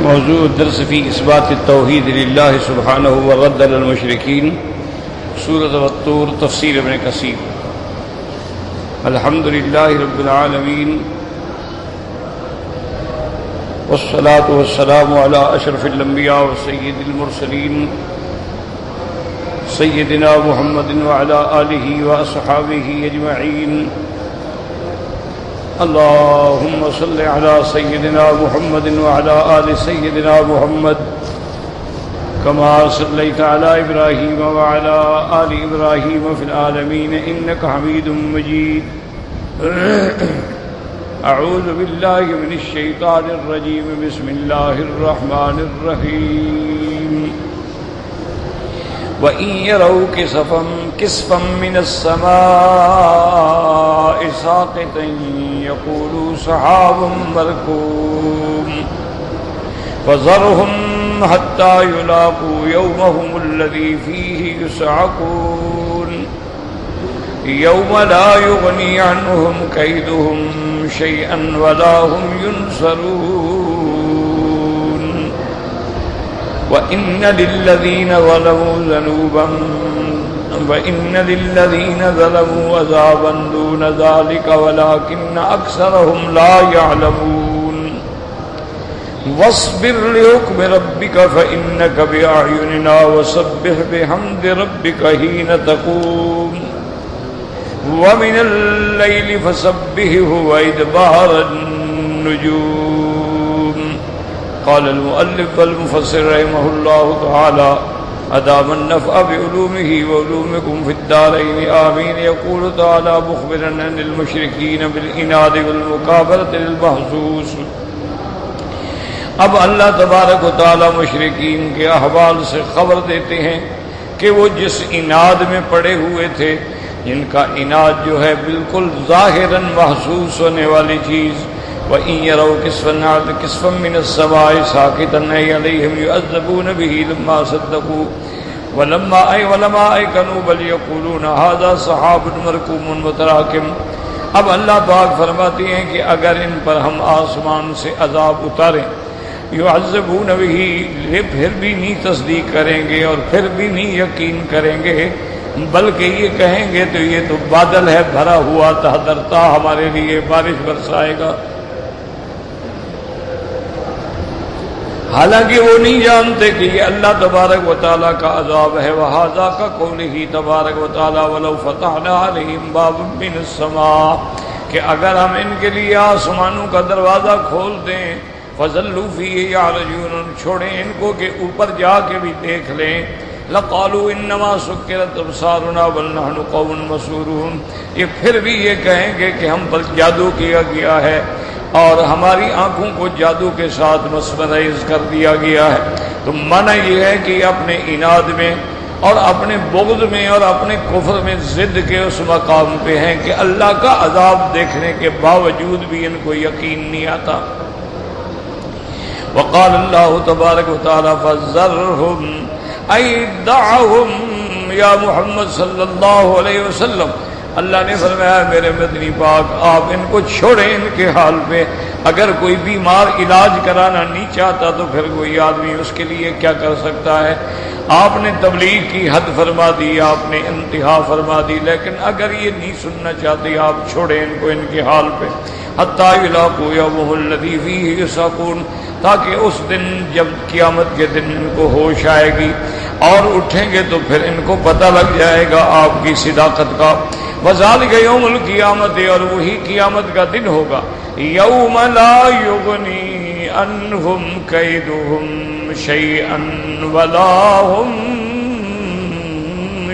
موضوع الدرس في إثبات التوحيد لله سبحانه والرد على المشركين. سورة الطور، تفسير ابن كثير. الحمد لله رب العالمين، والصلاة والسلام على أشرف الأنبياء وسيد المرسلين سيدنا محمد وعلى آله وأصحابه أجمعين. اللهم صل على سيدنا محمد وعلى آل سيدنا محمد كما صليت على إبراهيم وعلى آل إبراهيم في العالمين إنك حميد مجيد. أعوذ بالله من الشيطان الرجيم. بسم الله الرحمن الرحيم. وَإِن يَرَوْا كِسْفًا مِّنَ السَّمَاءِ سَاقِطًا يَقُولُوا سَحَابٌ مَّرْكُومٌ فَذَرْهُمْ حَتَّىٰ يُلَاقُوا يَوْمَهُمُ الَّذِي فِيهِ يُصْعَقُونَ يَوْمَ لَا يُغْنِي عَنْهُمْ كَيْدُهُمْ شَيْئًا وَلَا هُمْ يُنصَرُونَ وَإِنَّ لِلَّذِينَ ظَلَمُوا عَذَابًا دُونَ ذَلِكَ وَلَٰكِنَّ أَكْثَرَهُمْ لَا يَعْلَمُونَ وَاصْبِرْ لِحُكْمِ رَبِّكَ فَإِنَّكَ بِأَعْيُنِنَا وَسَبِّحْ بِحَمْدِ رَبِّكَ حِينَ تَقُومُ وَمِنَ اللَّيْلِ فَسَبِّحْهُ وَإِدْبَارَ النُّجُومِ. قال المؤلف والمفسر رحمه الله تعالى أدام النفع بعلومه وعلومكم في الدارين آمين. يقول تعالى مخبرا عن المشركين بالعناد والمكابرة للمحسوس. اب اللہ تبارک و تعالی مشرکین کے احوال سے خبر دیتے ہیں کہ وہ جس عناد میں پڑے ہوئے تھے، جن کا عناد جو ہے بالکل ظاہراً محسوس ہونے والی چیز. وَإِن يَرَوْا كِسْفًا مِّنَ السَّمَاءِ سَاقِطًا عَلَيْهِمْ يُعَذَّبُونَ بِهِ لَمَّا صَدَّقُوا وَلَمَّا أَيْقَنُوا بَلْ يَقُولُونَ هَٰذَا سَحَابٌ مَّرْكُومٌ مُّتَرَاكِمٌ. اب اللہ پاک فرماتے ہیں کہ اگر ان پر ہم آسمان سے عذاب اتاریں، يُعَذَّبُونَ بِهِ، پھر بھی نہیں تصدیق کریں گے اور پھر بھی نہیں یقین کریں گے، بلکہ یہ کہیں گے تو یہ تو بادل ہے بھرا ہوا، تہدرتا ہمارے لیے بارش برسائے گا. حالانکہ وہ نہیں جانتے کہ یہ اللہ تبارک و تعالیٰ کا عذاب ہے. وَهَذَا كَقَوْلِهِ تبارک و تعالیٰ وَلَوْ فَتَحْنَا عَلَيْهِمْ بَابًا مِّنَ السَّمَاءِ، کہ اگر ہم ان کے لیے آسمانوں کا دروازہ کھول دیں، فَظَلُّوا فِيهِ يَعْرُجُونَ، چھوڑیں ان کو کہ اوپر جا کے بھی دیکھ لیں، لَقَالُوا إِنَّمَا سُكِّرَتْ أَبْصَارُنَا بَلْ نَحْنُ قَوْمٌ مَسْحُورُونَ، یہ پھر بھی یہ کہیں گے کہ ہم پر جادو کیا گیا ہے اور ہماری آنکھوں کو جادو کے ساتھ مسمرائز کر دیا گیا ہے. تو معنی یہ ہے کہ اپنے عناد میں اور اپنے بغض میں اور اپنے کفر میں ضد کے اس مقام پہ ہیں کہ اللہ کا عذاب دیکھنے کے باوجود بھی ان کو یقین نہیں آتا. وقال اللہ تبارک و تعالی فَذَرْهُمْ أَيْ دَعَهُمْ یا محمد صلی اللہ علیہ وسلم. اللہ نے فرمایا میرے مدنی پاک آپ ان کو چھوڑیں ان کے حال پہ. اگر کوئی بیمار علاج کرانا نہیں چاہتا تو پھر کوئی آدمی اس کے لیے کیا کر سکتا ہے؟ آپ نے تبلیغ کی حد فرما دی، آپ نے انتہا فرما دی، لیکن اگر یہ نہیں سننا چاہتے آپ چھوڑیں ان کو ان کے حال پہ. حتیٰ یلاقوا یومہم الذی فیہ یصعقون، تاکہ اس دن جب قیامت کے دن ان کو ہوش آئے گی اور اٹھیں گے تو پھر ان کو پتہ لگ جائے گا آپ کی صداقت کا. وذالک یوم القیامت، اور وہی قیامت کا دن ہوگا. یوم لا یغنی عنہم کیدہم شیئا ولا ہم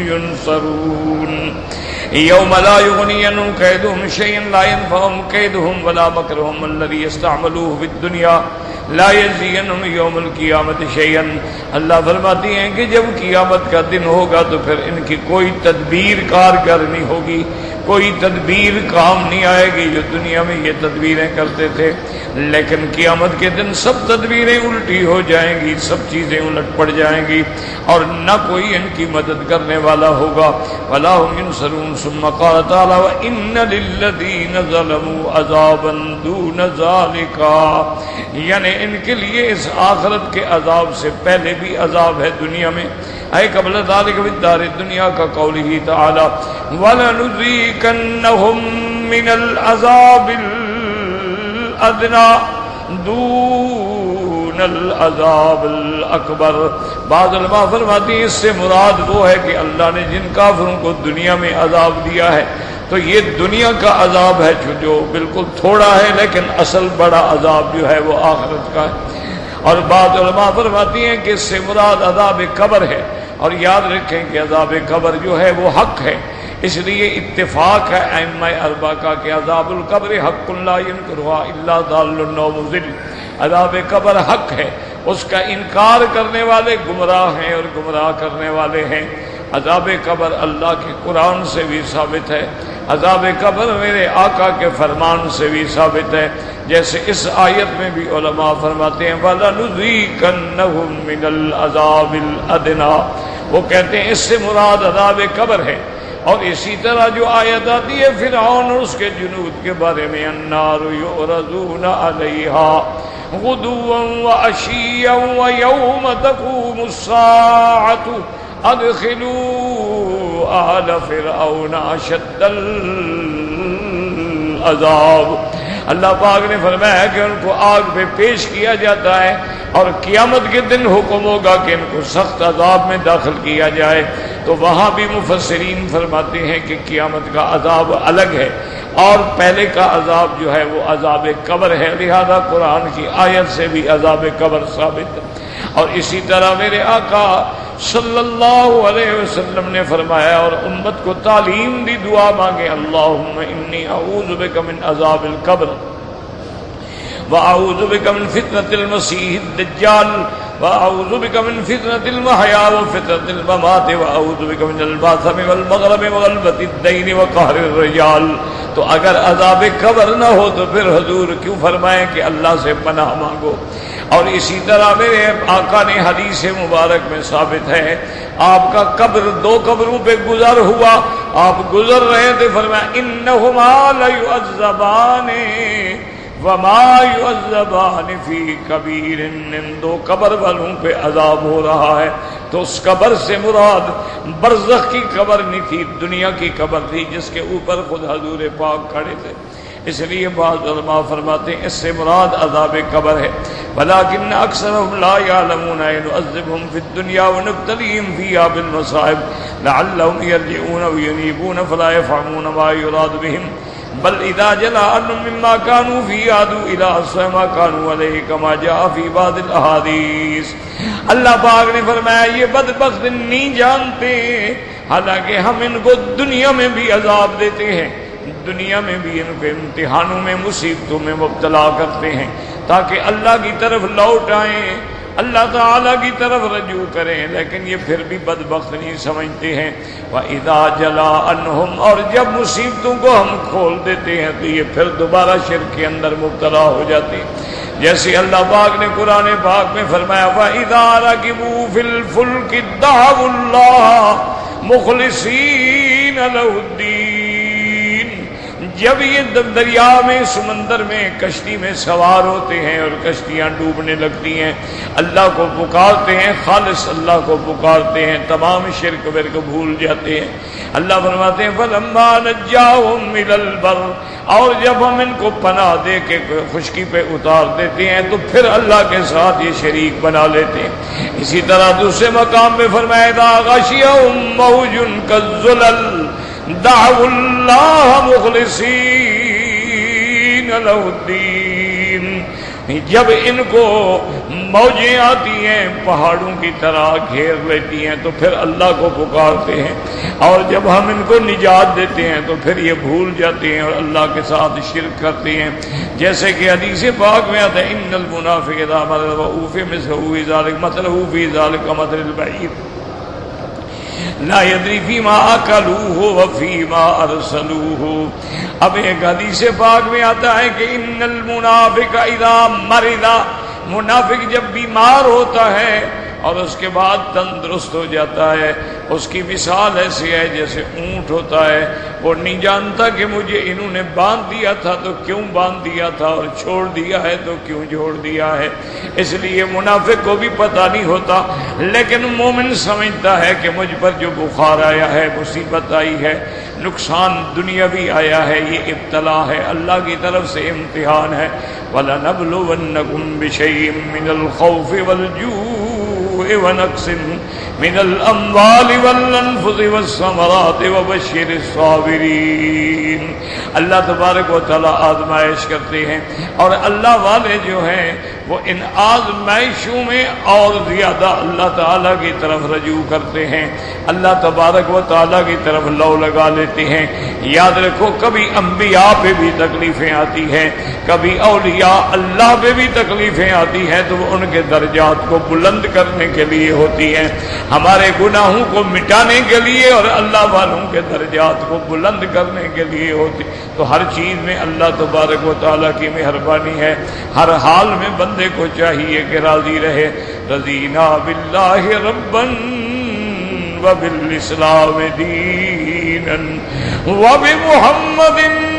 ینصرون. یوم لا یغنی عنہم کیدہم شیئا لا ینفعہم کیدہم ولا مکرہم الذی استعملوہ فی الدنیا لا یجزینہم یوم القیامت شیئا. اللہ فرماتی ہیں کہ جب قیامت کا دن ہوگا تو پھر ان کی کوئی تدبیر کارگر نہیں ہوگی، کوئی تدبیر کام نہیں آئے گی جو دنیا میں یہ تدبیریں کرتے تھے، لیکن قیامت کے دن سب تدبیریں الٹی ہو جائیں گی، سب چیزیں الٹ پڑ جائیں گی اور نہ کوئی ان کی مدد کرنے والا ہوگا۔ وَلَا هُمْ يُنصَرُونَ ثُمَّ قَالَ تَعَالَىٰ وَإِنَّ لِلَّذِينَ ظَلَمُوا عَذَابًا دُونَ ذَٰلِكَ، یعنی ان کے لیے اس آخرت کے عذاب سے پہلے بھی عذاب ہے دنیا میں، اے قبل ذلك فی الدار الدنیا کا قولہ تعالی وَلَنُذِيقَنَّهُم مِّنَ الْعَذَابِ الْأَدْنَىٰ دُونَ الْعَذَابِ الْأَكْبَرِ۔ بعض علماء فرماتی ہیں اس سے مراد وہ ہے کہ اللہ نے جن کافروں کو دنیا میں عذاب دیا ہے تو یہ دنیا کا عذاب ہے جو بالکل تھوڑا ہے، لیکن اصل بڑا عذاب جو ہے وہ آخرت کا ہے۔ اور بعض علماء فرماتی ہیں کہ اس سے مراد عذاب قبر ہے، اور یاد رکھیں کہ عذاب قبر جو ہے وہ حق ہے، اس لیے اتفاق ہے ائمہ اربعہ کا کہ عذاب القبر حق لا ينکرها الا ضال او مضل، عذاب قبر حق ہے، اس کا انکار کرنے والے گمراہ ہیں اور گمراہ کرنے والے ہیں۔ عذاب قبر اللہ کے قرآن سے بھی ثابت ہے، عذاب قبر میرے آقا کے فرمان سے بھی ثابت ہے، جیسے اس آیت میں بھی علماء فرماتے ہیں وَلَنُذِيقَنَّهُم مِّنَ الْعَذَابِ الْأَدْنَىٰ، وہ کہتے ہیں اس سے مراد عذاب قبر ہے۔ اور اسی طرح جو آیت آتی ہے فرعون اور اس کے جنود کے بارے میں النار یعرضون علیہا غدوا وعشیا ویوم تقوم الساعة ادخلوا آل فرعون اشد العذاب۔ اللہ پاک نے فرمایا کہ ان کو آگ پہ پیش کیا جاتا ہے اور قیامت کے دن حکم ہوگا کہ ان کو سخت عذاب میں داخل کیا جائے۔ تو وہاں بھی مفسرین فرماتے ہیں کہ قیامت کا عذاب الگ ہے اور پہلے کا عذاب جو ہے وہ عذاب قبر ہے، لہذا قرآن کی آیت سے بھی عذاب قبر ثابت ہے۔ اور اسی طرح میرے آقا صلی اللہ علیہ وسلم نے فرمایا اور امت کو تعلیم دی، دعا مانگے اللہم انی اعوذ بک من عذاب القبر وَأَعُوذُ بِكَ مِنْ فِتْنَةِ الْمَسِيحِ الدَّجَّالِ وَأَعُوذُ بِكَ مِنْ فِتْنَةِ الْمَحْيَا وَفِتْنَةِ الْمَمَاتِ وَأَعُوذُ بِكَ مِنَ الْمَأْثَمِ وَالْمَغْرَمِ وَغَلْبَةِ الدَّيْنِ وَقَهْرِ الرِّجَالِ۔ تو اگر عذاب قبر نہ ہو تو پھر حضور کیوں فرمائیں کہ اللہ سے پناہ مانگو؟ اور اسی طرح میرے آقا نے حدیث مبارک میں ثابت ہے آپ کا قبر دو قبروں پہ گزر ہوا، آپ گزر رہے تھے، فرمایا انہما لیعذبان وما یعذبان فی کبیر، ان دو قبر والوں پہ عذاب ہو رہا ہے۔ تو اس قبر سے مراد برزخ کی قبر نہیں تھی، دنیا کی قبر تھی جس کے اوپر خود حضور پاک کھڑے تھے۔ اس لیے بعض علماء فرماتے ہیں اس سے مراد عذاب قبر ہے، ولیکن اکثرهم لا يعلمون نعذبهم في الدنيا ونبتليهم فيها بالمصائب لعلهم يرجعون وينيبون فلا يفهمون ما يراد بهم بل اذا جاء عنهم مما كانوا فيه عادوا الى اصل ما كانوا عليه كما جاء في بعض الاحاديث۔ اللہ پاک نے فرمایا یہ بدبخت نہیں جانتے، حالانکہ ہم ان کو دنیا میں بھی عذاب دیتے ہیں، دنیا میں بھی ان کو امتحانوں میں مصیبتوں میں مبتلا کرتے ہیں تاکہ اللہ کی طرف لوٹ آئیں، اللہ تعالیٰ کی طرف رجوع کریں، لیکن یہ پھر بھی بدبخت نہیں سمجھتے ہیں۔ وَإِذَا جَلَا عَنْهُمْ، اور جب مصیبتوں کو ہم کھول دیتے ہیں تو یہ پھر دوبارہ شرک کے اندر مبتلا ہو جاتے ہیں، جیسے اللہ پاک نے قرآن پاک میں فرمایا وَإِذَا رَكِبُوا فِي الْفُلْكِ دَعَوُا اللَّهَ مُخْلِصِينَ لَهُ الدِّينَ، جب یہ دریا میں سمندر میں کشتی میں سوار ہوتے ہیں اور کشتیاں ڈوبنے لگتی ہیں، اللہ کو پکارتے ہیں، خالص اللہ کو پکارتے ہیں، تمام شرک ورک بھول جاتے ہیں۔ اللہ فرماتے ہیں فَلَمَّا نَجَّاهُمْ إِلَى الْبَرِّ، اور جب ہم ان کو پناہ دے کے خشکی پہ اتار دیتے ہیں تو پھر اللہ کے ساتھ یہ شریک بنا لیتے ہیں۔ اسی طرح دوسرے مقام میں فرمایا اذا غشیہم موج کالظلل دعوا اللہ مخلصین لہ الدین، جب ان کو موجیں آتی ہیں پہاڑوں کی طرح گھیر لیتی ہیں تو پھر اللہ کو پکارتے ہیں، اور جب ہم ان کو نجات دیتے ہیں تو پھر یہ بھول جاتے ہیں اور اللہ کے ساتھ شرک کرتے ہیں، جیسے کہ حدیث پاک میں آتا ہے ان المنافق اذا مر وأوفي مثله ذلك مثله في ذلك مثل البعير۔ لا يدري فيما اكلوه وفيما ارسلوه. اب ایک حدیث پاک میں آتا ہے کہ ان المنافق اذا مرض، منافق جب بیمار ہوتا ہے اور اس کے بعد تندرست ہو جاتا ہے، اس کی مثال ایسی ہے جیسے اونٹ ہوتا ہے، وہ نہیں جانتا کہ مجھے انہوں نے باندھ دیا تھا تو کیوں باندھ دیا تھا، اور چھوڑ دیا ہے تو کیوں چھوڑ دیا ہے. اس لیے منافق کو بھی پتہ نہیں ہوتا، لیکن مومن سمجھتا ہے کہ مجھ پر جو بخار آیا ہے، مصیبت آئی ہے، نقصان دنیاوی آیا ہے، یہ ابتلا ہے، اللہ کی طرف سے امتحان ہے. وَلَنَبْلُوَنَّكُمْ بِشَيْءٍ مِّنَ الْخَوْفِ وَالْجُوعِ وَنَقْصٍ مِّنَ الْأَمْوَالِ وَالْأَنفُسِ وَالثَّمَرَاتِ وَبَشِّرِ الصَّابِرِينَ. اللہ تبارک و تعالیٰ آزمائش کرتے ہیں، اور اللہ والے جو ہیں وہ ان آزمائشوں میں اور زیادہ اللہ تعالیٰ کی طرف رجوع کرتے ہیں، اللہ تبارک و تعالیٰ کی طرف لو لگا لیتے ہیں. یاد رکھو کبھی انبیاء پہ بھی تکلیفیں آتی ہیں، کبھی اولیاء اللہ پہ بھی تکلیفیں آتی ہیں، تو وہ ان کے درجات کو بلند کرنے کے لیے ہوتی ہیں، ہمارے گناہوں کو مٹانے کے لیے اور اللہ والوں کے درجات کو بلند کرنے کے لیے ہوتی. تو ہر چیز میں اللہ تبارک و تعالیٰ کی مہربانی ہے. ہر حال میں بندے کو چاہیے کہ راضی رہے. رضینا باللہ ربا وبالاسلام دینا وبمحمد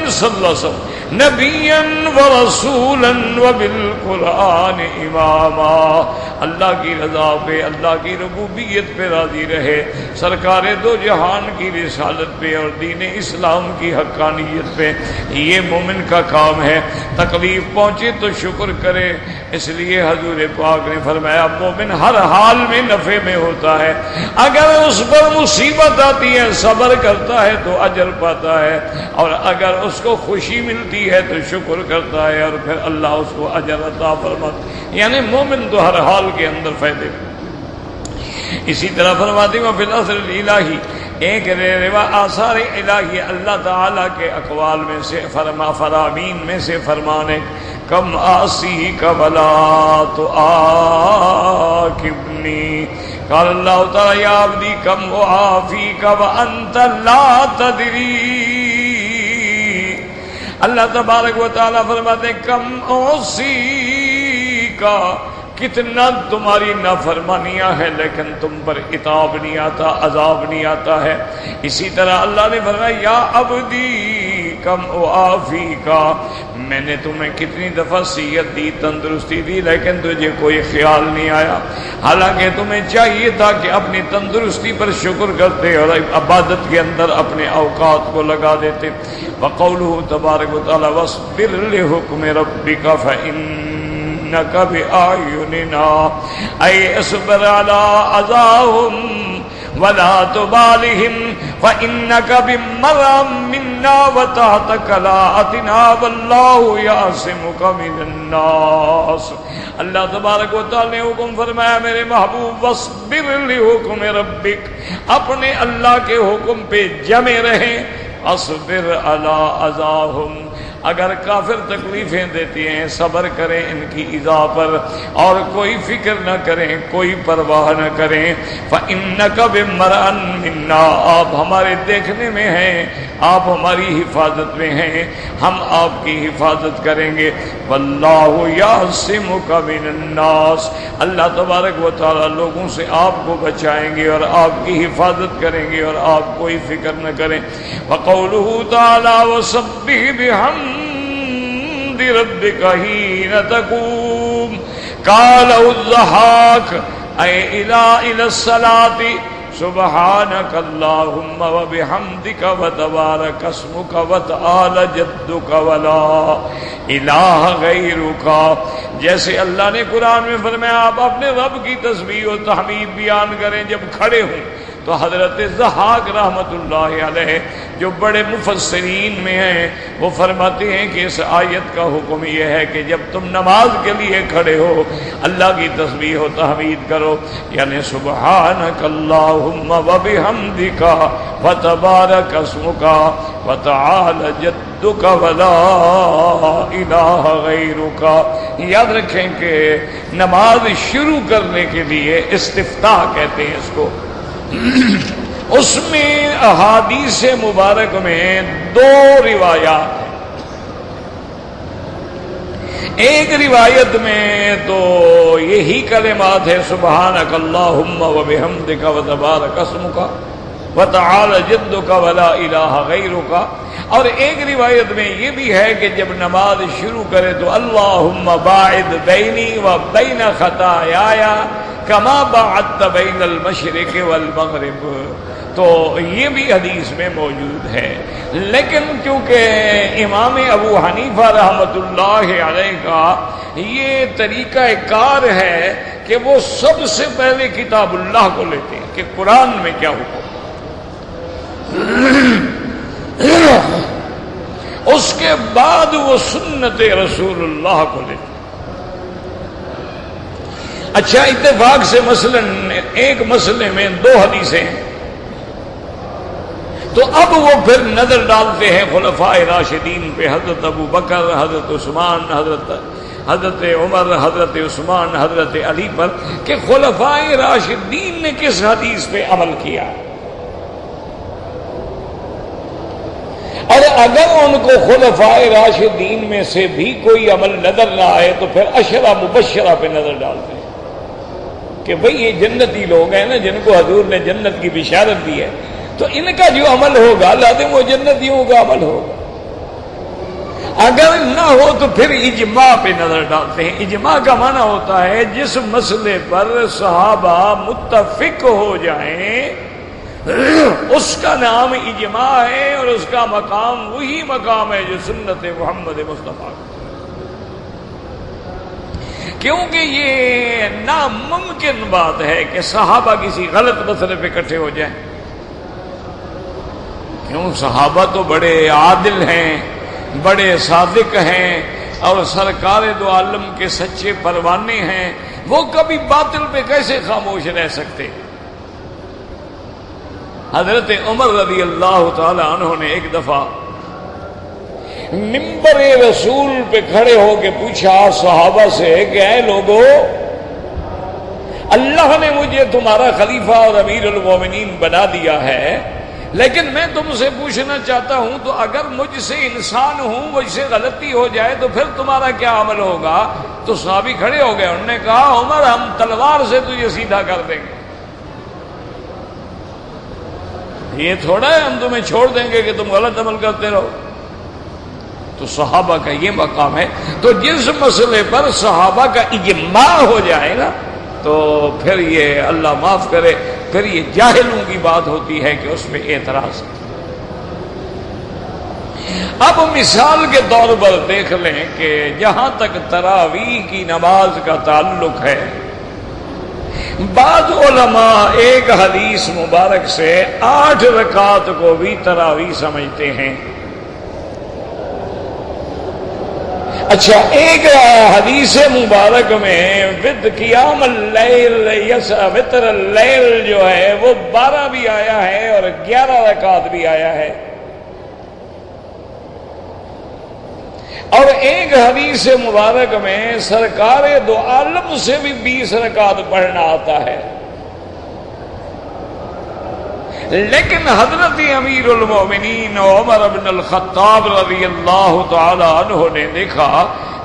صلی اللہ علیہ وسلم نبیا ورسولا وبالقرآن اماما. اللہ کی رضا پہ، اللہ کی ربوبیت پہ راضی رہے، سرکار دو جہان کی رسالت پہ اور دین اسلام کی حقانیت پہ. یہ مومن کا کام ہے. تکلیف پہنچے تو شکر کرے. اس لیے حضور پاک نے فرمایا مومن ہر حال میں نفع میں ہوتا ہے. اگر اس پر مصیبت آتی ہے صبر کرتا ہے تو اجر پاتا ہے، اور اگر اس کو خوشی ملتی ہے تو شکر کرتا ہے، اور پھر اللہ اس کو اجر عطا فرماتا. یعنی مومن تو ہر حال کے اندر فائدے. اسی طرح فرماتے ہیں فی الاثر الہی، ایک آثار الہی اللہ تعالیٰ کے اقوال میں سے فرامین میں سے فرمانے کم آسی کا بلا تو آکبنی. قال اللہ تعالیٰ یا عبدی کم آفی کا وانت لا تدری. اللہ تبارک و تعالیٰ فرماتے کم اوسی کا، کتنا تمہاری نافرمانیاں ہیں لیکن تم پر عتاب نہیں آتا، عذاب نہیں آتا ہے. اسی طرح اللہ نے فرمایا یا عبدی کم اعافی کا، میں نے تمہیں کتنی دفعہ صحت دی، تندرستی دی، لیکن تجھے کوئی خیال نہیں آیا. حالانکہ تمہیں چاہیے تھا کہ اپنی تندرستی پر شکر کرتے اور عبادت کے اندر اپنے اوقات کو لگا دیتے. وقولہ تبارک و تعالی واصبر لحکم ربک فإنک بأعیننا، اے اصبر علی اذاہم ولا تبالهم فإنك بمرء منا وتحت كلاءتنا والله يعصمك من الناس. اللہ تبارک و تعالی نے حکم فرمایا میرے محبوب واصبر لحکم ربک، اپنے اللہ کے حکم پہ جمے رہیں. اصبر علی اذاہم، اگر کافر تکلیفیں دیتے ہیں صبر کریں ان کی ایذا پر، اور کوئی فکر نہ کریں، کوئی پرواہ نہ کریں. فإنک بمرء منا، آپ ہمارے دیکھنے میں ہیں، آپ ہماری حفاظت میں ہیں، ہم آپ کی حفاظت کریں گے. واللہ یعصمک من الناس، اللہ تبارک و تعالی لوگوں سے آپ کو بچائیں گے اور آپ کی حفاظت کریں گے، اور آپ کوئی فکر نہ کریں. وقولہ تعالی وسبح بحمد ربک حین تقوم. قال الضحاک اے الی الصلاۃ سبحانک اللہم وبحمدک وتبارک اسمک وتعالی جدک ولا الہ غیرک. جیسے اللہ نے قرآن میں فرمایا آپ اپنے رب کی تسبیح و تحمید بیان کریں جب کھڑے ہوں. تو حضرت ضحاک رحمت اللہ علیہ جو بڑے مفسرین میں ہیں وہ فرماتے ہیں کہ اس آیت کا حکم یہ ہے کہ جب تم نماز کے لیے کھڑے ہو اللہ کی تسبیح و تحمید کرو، یعنی سبحانک اللہم وبحمدک وتبارک اسمک وتعالی جدک ولا الہ غیرک. یاد رکھیں کہ نماز شروع کرنے کے لیے استفتاح کہتے ہیں اس کو. اس میں احادیث مبارک میں دو روایات ہیں. ایک روایت میں تو یہی کلمات ہے سبحانک اللہم و بحمدک و تبارک اسمک وتعالی جدک ولا الہ غیرک. اور ایک روایت میں یہ بھی ہے کہ جب نماز شروع کرے تو اللہم باعد بینی و بین خطایایا کما باعدت بین المشرق والمغرب. تو یہ بھی حدیث میں موجود ہے. لیکن چونکہ امام ابو حنیفہ رحمۃ اللہ علیہ کا یہ طریقہ کار ہے کہ وہ سب سے پہلے کتاب اللہ کو لیتے ہیں کہ قرآن میں کیا حکم، اس کے بعد وہ سنت رسول اللہ کو لیتے. اچھا، اتفاق سے مثلا ایک مسئلے میں دو حدیثیں ہیں تو اب وہ پھر نظر ڈالتے ہیں خلفاء راشدین پہ، حضرت ابو بکر، حضرت عثمان، حضرت عمر، حضرت عثمان، حضرت علی پر کہ خلفاء راشدین نے کس حدیث پہ عمل کیا. اور اگر ان کو خلفاء راشدین میں سے بھی کوئی عمل نظر نہ آئے تو پھر عشرہ مبشرہ پہ نظر ڈالتے ہیں کہ بھئی یہ جنتی لوگ ہیں نا جن کو حضور نے جنت کی بشارت دی ہے، تو ان کا جو عمل ہوگا لازم وہ جنتیوں کا عمل ہوگا. اگر نہ ہو تو پھر اجماع پہ نظر ڈالتے ہیں. اجماع کا معنی ہوتا ہے جس مسئلے پر صحابہ متفق ہو جائیں اس کا نام اجماع ہے، اور اس کا مقام وہی مقام ہے جو سنت محمد مصطفیٰ. کیونکہ یہ ناممکن بات ہے کہ صحابہ کسی غلط مسئلے پہ اکٹھے ہو جائیں. کیوں؟ صحابہ تو بڑے عادل ہیں، بڑے صادق ہیں، اور سرکار دو عالم کے سچے پروانے ہیں. وہ کبھی باطل پہ کیسے خاموش رہ سکتے؟ حضرت عمر رضی اللہ تعالی عنہ نے ایک دفعہ منبر رسول پہ کھڑے ہو کے پوچھا صحابہ سے کہ اے لوگو، اللہ نے مجھے تمہارا خلیفہ اور امیر المومنین بنا دیا ہے، لیکن میں تم سے پوچھنا چاہتا ہوں تو اگر مجھ سے انسان ہوں مجھ سے غلطی ہو جائے تو پھر تمہارا کیا عمل ہوگا؟ تو صحابی کھڑے ہو گئے. انہوں نے کہا عمر ہم تلوار سے تجھے سیدھا کر دیں گے. یہ تھوڑا ہے ہم تمہیں چھوڑ دیں گے کہ تم غلط عمل کرتے رہو. تو صحابہ کا یہ مقام ہے. تو جس مسئلے پر صحابہ کا اجماع ہو جائے نا تو پھر یہ اللہ معاف کرے، پھر یہ جاہلوں کی بات ہوتی ہے کہ اس پہ اعتراض. اب مثال کے طور پر دیکھ لیں کہ جہاں تک تراویح کی نماز کا تعلق ہے، بعض علماء ایک حدیث مبارک سے 8 رکعت کو بھی تراویح سمجھتے ہیں. اچھا، ایک حدیث مبارک میں قیام اللیل وتر اللیل جو ہے وہ 12 بھی آیا ہے اور 11 رکعت بھی آیا ہے. اور ایک حدیث مبارک میں سرکار دو عالم سے بھی 20 رکعت پڑھنا آتا ہے. لیکن حضرت امیر المومنین عمر بن الخطاب رضی اللہ تعالی عنہ نے دیکھا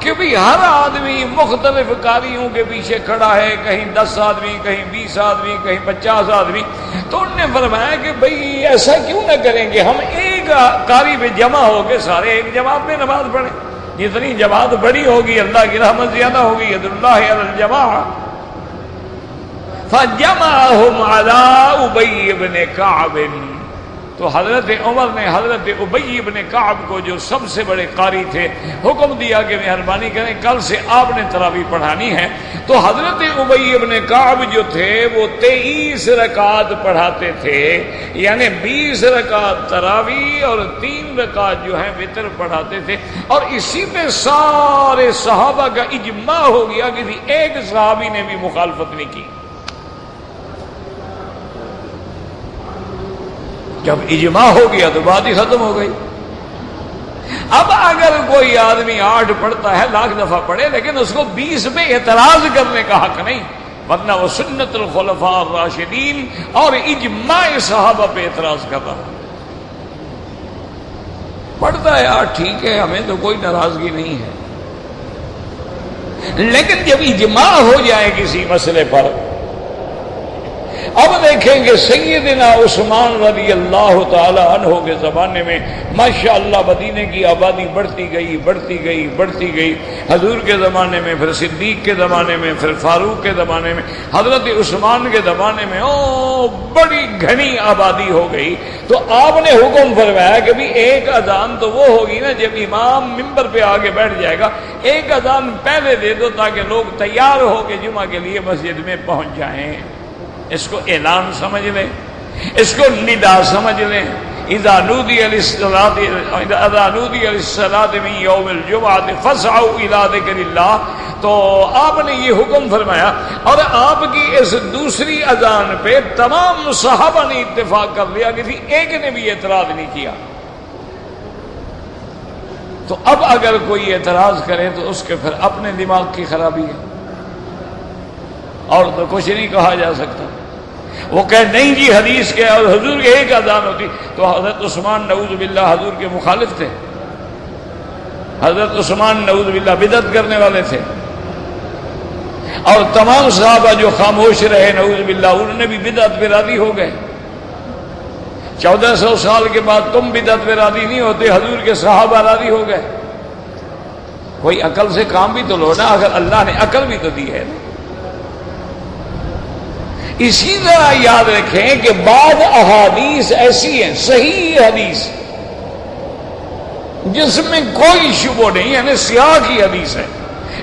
کہ بھی ہر آدمی مختلف کاریوں کے پیچھے کھڑا ہے، کہیں 10 آدمی، کہیں 20 آدمی، کہیں 50 آدمی. تو انہوں نے فرمایا کہ بھئی ایسا کیوں نہ کریں کہ ہم ایک کاری پہ جمع ہو کے سارے ایک جماعت میں نماز پڑھیں. جتنی جماعت بڑی ہوگی اللہ کی رحمت زیادہ ہوگی. ید اللہ علی الجماعہ. فجمعهم على ابی بن کعب. تو حضرت عمر نے حضرت ابی بن کعب کو جو سب سے بڑے قاری تھے حکم دیا کہ مہربانی کریں کل سے آپ نے تراویح پڑھانی ہے. تو حضرت ابی بن کعب جو تھے وہ 23 رکعت پڑھاتے تھے، یعنی 20 رکعت تراویح اور 3 رکعت جو ہیں وتر پڑھاتے تھے. اور اسی پہ سارے صحابہ کا اجماع ہو گیا، کسی ایک صحابی نے بھی مخالفت نہیں کی. جب اجماع ہو گیا تو بات ہی ختم ہو گئی. اب اگر کوئی آدمی 8 پڑھتا ہے، لاکھ دفعہ پڑھے، لیکن اس کو 20 پہ اعتراض کرنے کا حق نہیں. ورنہ وہ سنت الخلفاء الراشدین اور اجماع صحابہ پہ اعتراض کر رہا. پڑھتا ہے یار ٹھیک ہے، ہمیں تو کوئی ناراضگی نہیں ہے، لیکن جب اجماع ہو جائے کسی مسئلے پر، اب دیکھیں گے سیدنا عثمان رضی اللہ تعالی عنہ کے زمانے میں ماشاءاللہ مدینے کی آبادی بڑھتی گئی بڑھتی گئی بڑھتی گئی. حضور کے زمانے میں، پھر صدیق کے زمانے میں، پھر فاروق کے زمانے میں، حضرت عثمان کے زمانے میں بڑی گھنی آبادی ہو گئی. تو آپ نے حکم فرمایا کہ بھی ایک اذان تو وہ ہوگی نا جب امام ممبر پہ آگے بیٹھ جائے گا، ایک اذان پہلے دے دو تاکہ لوگ تیار ہو کے جمعہ کے لیے مسجد میں پہنچ جائیں. اس کو اعلان سمجھ لیں، اس کو ندا سمجھ لیں. اذا نودی للصلاۃ من یوم الجمعۃ فاسعوا الی ذکر اللہ. تو آپ نے یہ حکم فرمایا اور آپ کی اس دوسری اذان پہ تمام صحابہ نے اتفاق کر لیا، کسی ایک نے بھی اعتراض نہیں کیا. تو اب اگر کوئی اعتراض کرے تو اس کے پھر اپنے دماغ کی خرابی ہے، اور تو کچھ نہیں کہا جا سکتا. وہ کہ نہیں جی حدیث کے اور حضور کے ایک اذان ہوتی. تو حضرت عثمان نعوذ باللہ حضور کے مخالف تھے. حضرت عثمان نعوذ باللہ بدعت کرنے والے تھے، اور تمام صحابہ جو خاموش رہے نعوذ باللہ انہوں نے بھی بدعت پہ راضی ہو گئے. 1400 سال کے بعد تم بدعت پہ راضی نہیں ہوتے، حضور کے صحابہ راضی ہو گئے. کوئی عقل سے کام بھی تو لو نا، اگر اللہ نے عقل بھی تو دی ہے نا. اسی طرح یاد رکھیں کہ بعض احادیث ایسی ہیں صحیح حدیث جس میں کوئی شبہ نہیں، یعنی صحیح کی حدیث ہے.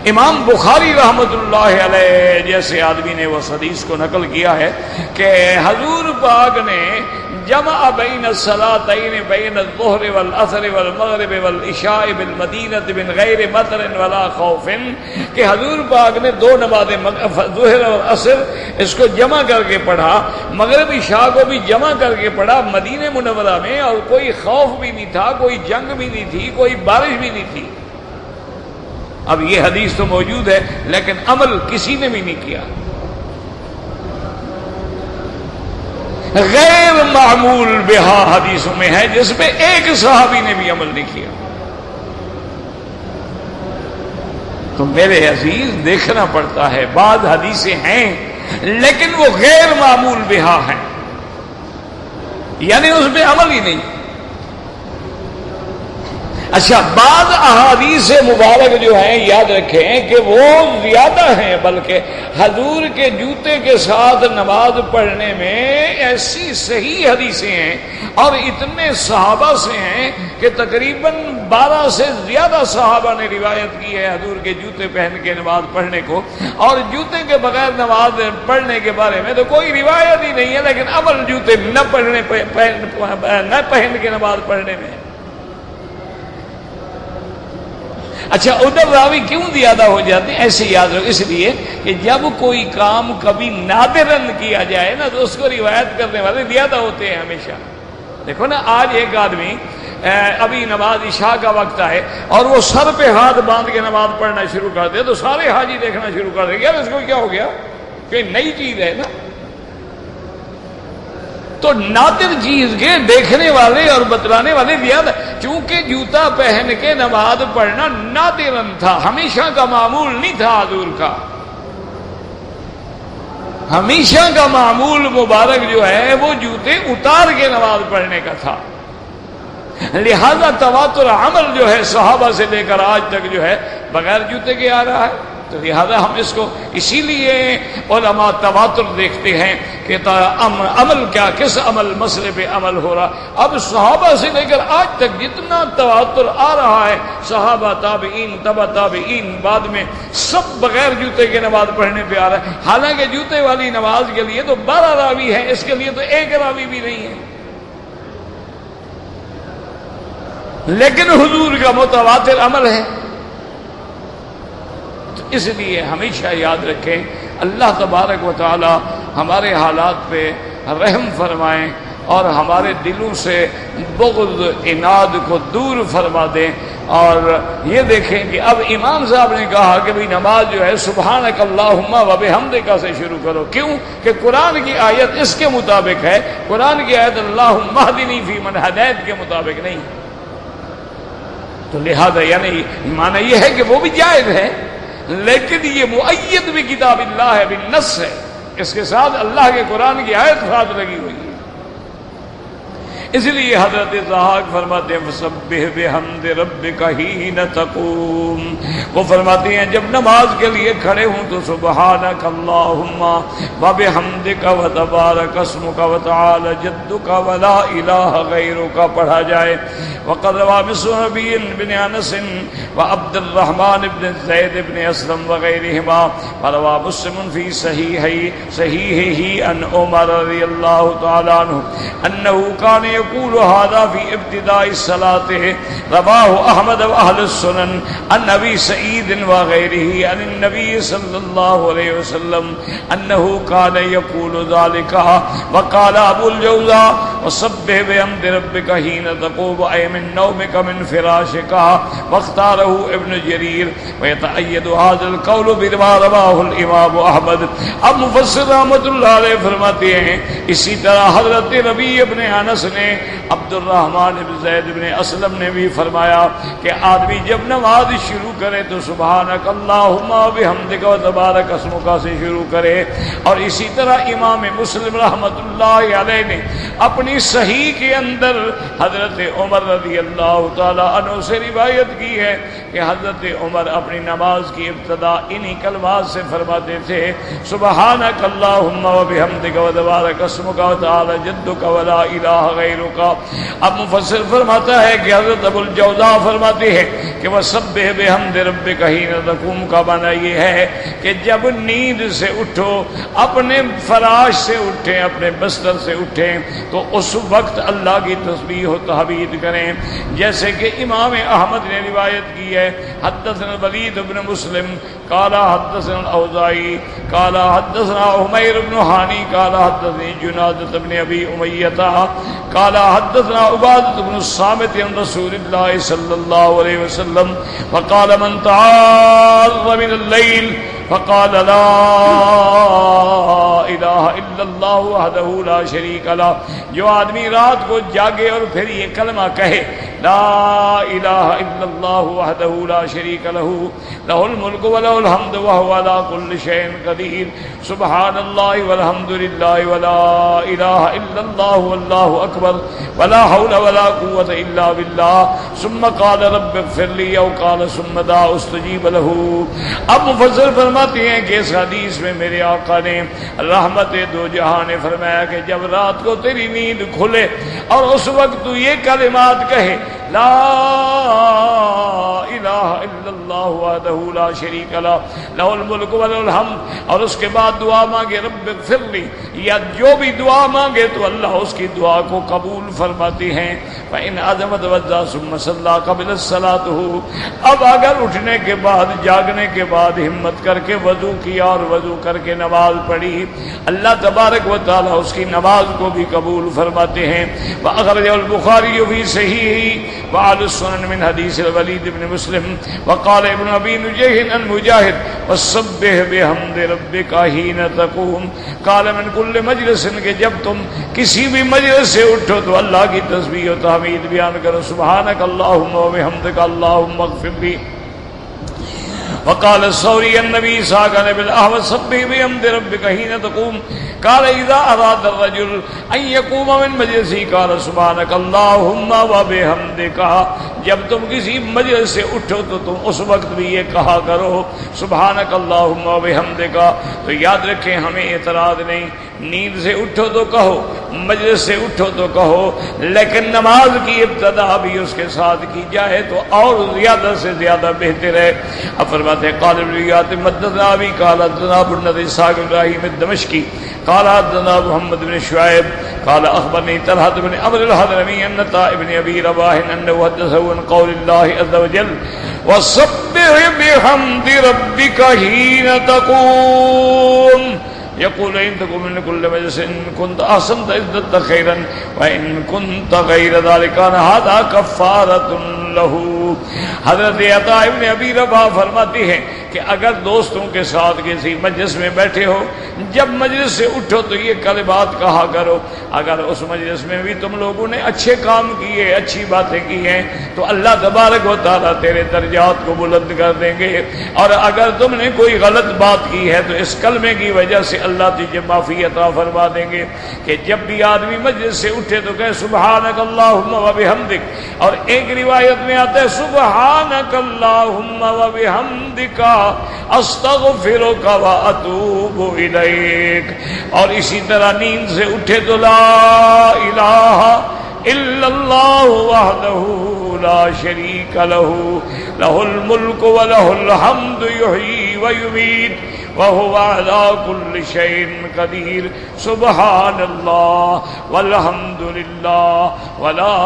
امام بخاری رحمت اللہ علیہ جیسے آدمی نے وہ حدیث کو نقل کیا ہے کہ حضور پاک نے جمع بین الصلاتین بین الظہر والعصر والمغرب والعشاء بالمدینہ من غیر مطر ولا خوف، کہ حضور پاک نے دو نمازیں ظہر اور عصر اس کو جمع کر کے پڑھا، مغرب عشاء کو بھی جمع کر کے پڑھا مدینہ منورہ میں، اور کوئی خوف بھی نہیں تھا، کوئی جنگ بھی نہیں تھی، کوئی بارش بھی نہیں تھی. اب یہ حدیث تو موجود ہے لیکن عمل کسی نے بھی نہیں کیا. غیر معمول بہا حدیثوں میں ہے جس پہ ایک صحابی نے بھی عمل نہیں کیا. تو میرے عزیز دیکھنا پڑتا ہے، بعض حدیثیں ہیں لیکن وہ غیر معمول بہا ہیں، یعنی اس پہ عمل ہی نہیں. اچھا بعض احادیث مبارک جو ہیں یاد رکھیں کہ وہ زیادہ ہیں، بلکہ حضور کے جوتے کے ساتھ نماز پڑھنے میں ایسی صحیح حدیثیں ہیں اور اتنے صحابہ سے ہیں کہ تقریباً 12 سے زیادہ صحابہ نے روایت کی ہے حضور کے جوتے پہن کے نماز پڑھنے کو، اور جوتے کے بغیر نماز پڑھنے کے بارے میں تو کوئی روایت ہی نہیں ہے، لیکن عمل جوتے نہ پہن کے نماز پڑھنے میں. اچھا ادھر راوی کیوں زیادہ ہو جاتے ہیں؟ ایسے یاد رکھو، اس لیے کہ جب کوئی کام کبھی نادراً کیا جائے نا تو اس کو روایت کرنے والے زیادہ ہوتے ہیں ہمیشہ. دیکھو نا آج ایک آدمی ابھی نماز عشاء کا وقت ہے اور وہ سر پہ ہاتھ باندھ کے نماز پڑھنا شروع کر دے تو سارے حاجی دیکھنا شروع کر دیں گے یار اس کو کیا ہو گیا، کہ نئی چیز ہے نا. تو نادر چیز کے دیکھنے والے اور بتلانے والے زیادہ، چونکہ جوتا پہن کے نماز پڑھنا نادراً تھا، ہمیشہ کا معمول نہیں تھا حضور کا. ہمیشہ کا معمول مبارک جو ہے وہ جوتے اتار کے نماز پڑھنے کا تھا. لہذا تواتر عمل جو ہے صحابہ سے لے کر آج تک جو ہے بغیر جوتے کے آ رہا ہے. تو لہذا ہم اس کو اسی لیے علماء تواتر دیکھتے ہیں کہ عمل کیا، کس عمل مسئلے پہ عمل ہو رہا. اب صحابہ سے لے کر آج تک جتنا تواتر آ رہا ہے، صحابہ تابعین تبع تابعین بعد میں سب بغیر جوتے کے نماز پڑھنے پہ آ رہا ہے. حالانکہ جوتے والی نماز کے لیے تو 12 راوی ہیں، اس کے لیے تو ایک راوی بھی نہیں ہے، لیکن حضور کا متواتر عمل ہے. اس لیے ہمیشہ یاد رکھیں اللہ تبارک و تعالی ہمارے حالات پہ رحم فرمائیں اور ہمارے دلوں سے بغض عناد کو دور فرما دیں۔ اور یہ دیکھیں کہ اب امام صاحب نے کہا کہ بھئی نماز جو ہے سبحانک اللہم و بحمدک سے شروع کرو، کیوں کہ قرآن کی آیت اس کے مطابق ہے، قرآن کی آیت اللہم اہدنی فی من ہدیت کے مطابق نہیں۔ تو لہذا یعنی معنی یہ ہے کہ وہ بھی جائز ہے، لیکن یہ مؤید بھی کتاب اللہ ہے، بالنص ہے، اس کے ساتھ اللہ کے قرآن کی آیت ساتھ لگی ہوئی ہے۔ اس لیے حضرت ضحاک فرماتے ہیں فسبح بحمد ربک حین تقوم، وہ فرماتے ہیں جب نماز کے لیے کھڑے ہوں تو سبحانک اللہم وبحمدک وتبارک اسمک وتعالی جدک ولا الہ غیرک پڑھا جائے۔ وقد روى مسعود بن انس وعبد الرحمن بن زید بن اسلم وغيرهما، وروى مسلم في صحيحه عن عمر رضي الله تعالى عنه انه كان يقول هذا في ابتداء الصلاة۔ رواه احمد واهل السنن عن ابي سعيد وغيره عن النبي صلى الله عليه وسلم انه كان يقول ذلك۔ وقال ابو الجوزاء وسبح بحمد ربك حين تقوم أي من نومك من فراشك، واختاره ابن جرير، ويتأيد هذا القول بما رواه الامام احمد۔ اب مفسر رحمۃ اللہ علیہ فرماتے ہیں اسی طرح حضرت ربیع بن انس نے، عبد الرحمن بن زید بن اسلم نے بھی فرمایا کہ آدمی جب نماز شروع کرے تو سبحانک اللہم وبحمدک وتبارک اسمک سے شروع کرے۔ اور اسی طرح امام مسلم رحمۃ اللہ علیہ نے اپنی صحیح کے اندر حضرت عمر رضی اللہ تعالی عنہ سے روایت کی ہے کہ حضرت عمر اپنی نماز کی ابتدا انہی کلمات سے فرماتے تھے سبحانک اللہم وبحمدک وتبارک اسمک وتعالی جدک ولا الہ غیرک۔ اب مفسر فرماتا ہے کہ حضرت ابو الجوزاء فرماتے ہیں کہ وسبح بحمد ربک حین تقوم کا معنی یہ ہے کہ جب نیند سے اٹھو، اپنے فراش سے اٹھیں، اپنے بستر سے اٹھیں تو اس وقت اللہ کی تسبیح و تحمید کریں، جیسے کہ امام احمد نے روایت کی ہے حدثنا ولید بن مسلم قال حدثنا الاوزاعی قال حدثنا عمیر بن ہانی قال حدثني جنادة بن ابی امیۃ قال حدثنا عبادة بن الصامت عن رسول اللہ صلی اللہ علیہ وسلم فقال من تعار من الليل فقال لا الہ الا اللہ وحدہ لا شریک لہ، جو آدمی رات کو جاگے اور پھر یہ کلمہ کہے لا الہ الا اللہ وحدہ لا شریک لہ لہ الملک ولہ الحمد وہو علی کل شیء قدیر، سبحان اللہ والحمد للہ ولا الہ الا اللہ واللہ اکبر ولا حول ولا قوة الا باللہ، ثم قال رب اغفر لی او قال ثم دعا استجیب لہ۔ اب مفسر فرماتے ہیں کہ اس حدیث میں میرے آقا نے رحمت دو جہاں نے فرمایا کہ جب رات کو تیری نیند کھلے اور اس وقت تو یہ کلمات کہے لا الہ الا اللہ وحدہ لا شریک لہ لہ الملک ولہ الحمد، اور اس کے بعد دعا مانگے رب اغفر لی، یا جو بھی دعا مانگے تو اللہ اس کی دعا کو قبول فرماتے ہیں۔ فإن عزمت وجہ ثم صلی قبل الصلاۃ، اب اگر اٹھنے کے بعد جاگنے کے بعد ہمت کر کے وضو کیا اور وضو کر کے نماز پڑھی، اللہ تبارک و تعالی اس کی نماز کو بھی قبول فرماتے ہیں۔ وأخرج البخاری فی صحیحہ وعلى السنن من حدیث الولید بن مسلم وقال ابن ابی نجیح عن مجاہد وسبح بحمد ربک حین تقوم، قال من کل مجلس، کہ جب تم کسی بھی مجلس سے اٹھو تو اللہ کی تسبیح و تحمید بیان کرو، سبحانک اللہم وبحمدک اللہم اغفر لی۔ وقال الثوری النبی صلی اللہ علیہ وسلم سبح بحمد ربک حین تقوم، قال اذا اراد الرجل ان يقوم من مجلسه قال سبحانك اللهم وبحمدك، جب تم کسی مجلس سے اٹھو تو تم اس وقت بھی یہ کہا کرو سبحانك اللهم وبحمدك۔ تو یاد رکھیں ہمیں اعتراض نہیں، نیند سے اٹھو تو کہو، مجلس سے اٹھو تو کہو، لیکن نماز کی ابتدا بھی اس کے ساتھ کی جائے تو اور زیادہ سے زیادہ بہتر ہے۔ اب فرماتے ہیں قال الریات مددنا ابی قال حدثنا ابو النضر اسحاق ابراہیم الدمشقی قال حدثنا محمد بن شعیب قال اخبرني طلحة بن عمرو الحضرمي ان عطاء بن ابي رباح انه حدثه عن قول الله عز وجل وسبح بحمد ربك حين تقوم، یقول ان تکن من کل مجلس ان کنت احسنت ازددت خیرا وان کنت غیر ذلک کان ھذا کفارۃ لہ۔ حضرت عطاء ابن ابی رباح فرماتے ہیں کہ اگر دوستوں کے ساتھ کسی مجلس میں بیٹھے ہو، جب مجلس سے اٹھو تو یہ کلمات کہا کرو۔ اگر اس مجلس میں بھی تم لوگوں نے اچھے کام کیے، اچھی باتیں کی ہیں، تو اللہ تبارک و تعالیٰ تیرے درجات کو بلند کر دیں گے، اور اگر تم نے کوئی غلط بات کی ہے تو اس کلمے کی وجہ سے اللہ تجھے معافی عطا فرما دیں گے۔ کہ جب بھی آدمی مجلس سے اٹھے تو کہے سبحانک اللہم و بحمدک، اور ایک روایت میں آتا ہے سبحانک اللہم و بحمدک استغفرک و اتوب الیک، اور اسی طرح نیند سے اٹھے تو لا الہ الا اللہ وحدہ لا شریک لہ لہ الملک و لہ الحمد یحیی و یمیت وهو على كل شيء قدير سبحان الله والحمد لله ولا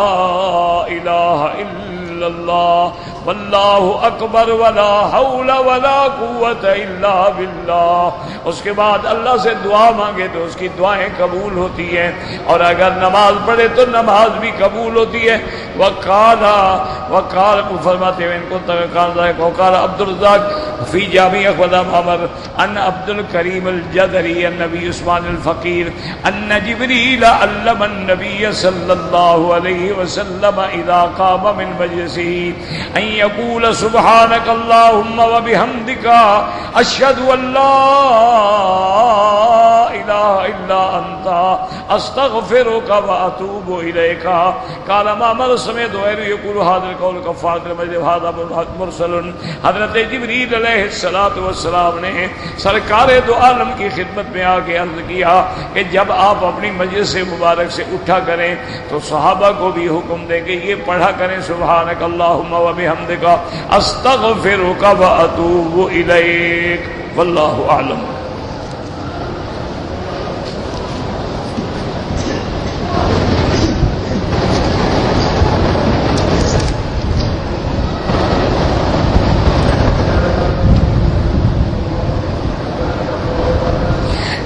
إله إلا الله والله أكبر ولا حول ولا قوة إلا بالله۔ اس کے بعد اللہ سے دعا مانگے تو اس کی دعائیں قبول ہوتی ہیں، اور اگر نماز پڑھے تو نماز بھی قبول ہوتی ہے۔ وقال کو فرماتے ہیں ان کو وقال عبد الرزاق فی جامع اخبار محمد ان عبد الکریم الجدری النبی عثمان الفقیر ان جبریل علم النبی صلی اللہ علیہ وسلم اذا قام من مجلسه ان یقول سبحانک اللہم وبحمدک اشہد ان لا الہ الا انت استغفرک واتوب الیک۔ قال معمر سمعت غیر یقول هذا القول کفارۃ المجلس هذا مرسل۔ حضرت جبریل علیہ السلام نے سرکار دو عالم کی خدمت میں آ کے عرض کیا کہ جب آپ اپنی مجلس مبارک سے اٹھا کریں تو صحابہ کو بھی حکم دیں کہ یہ پڑھا کریں سبحانک اللہم و بحمدک استغفرک و اتوب الیک، واللہ اعلم۔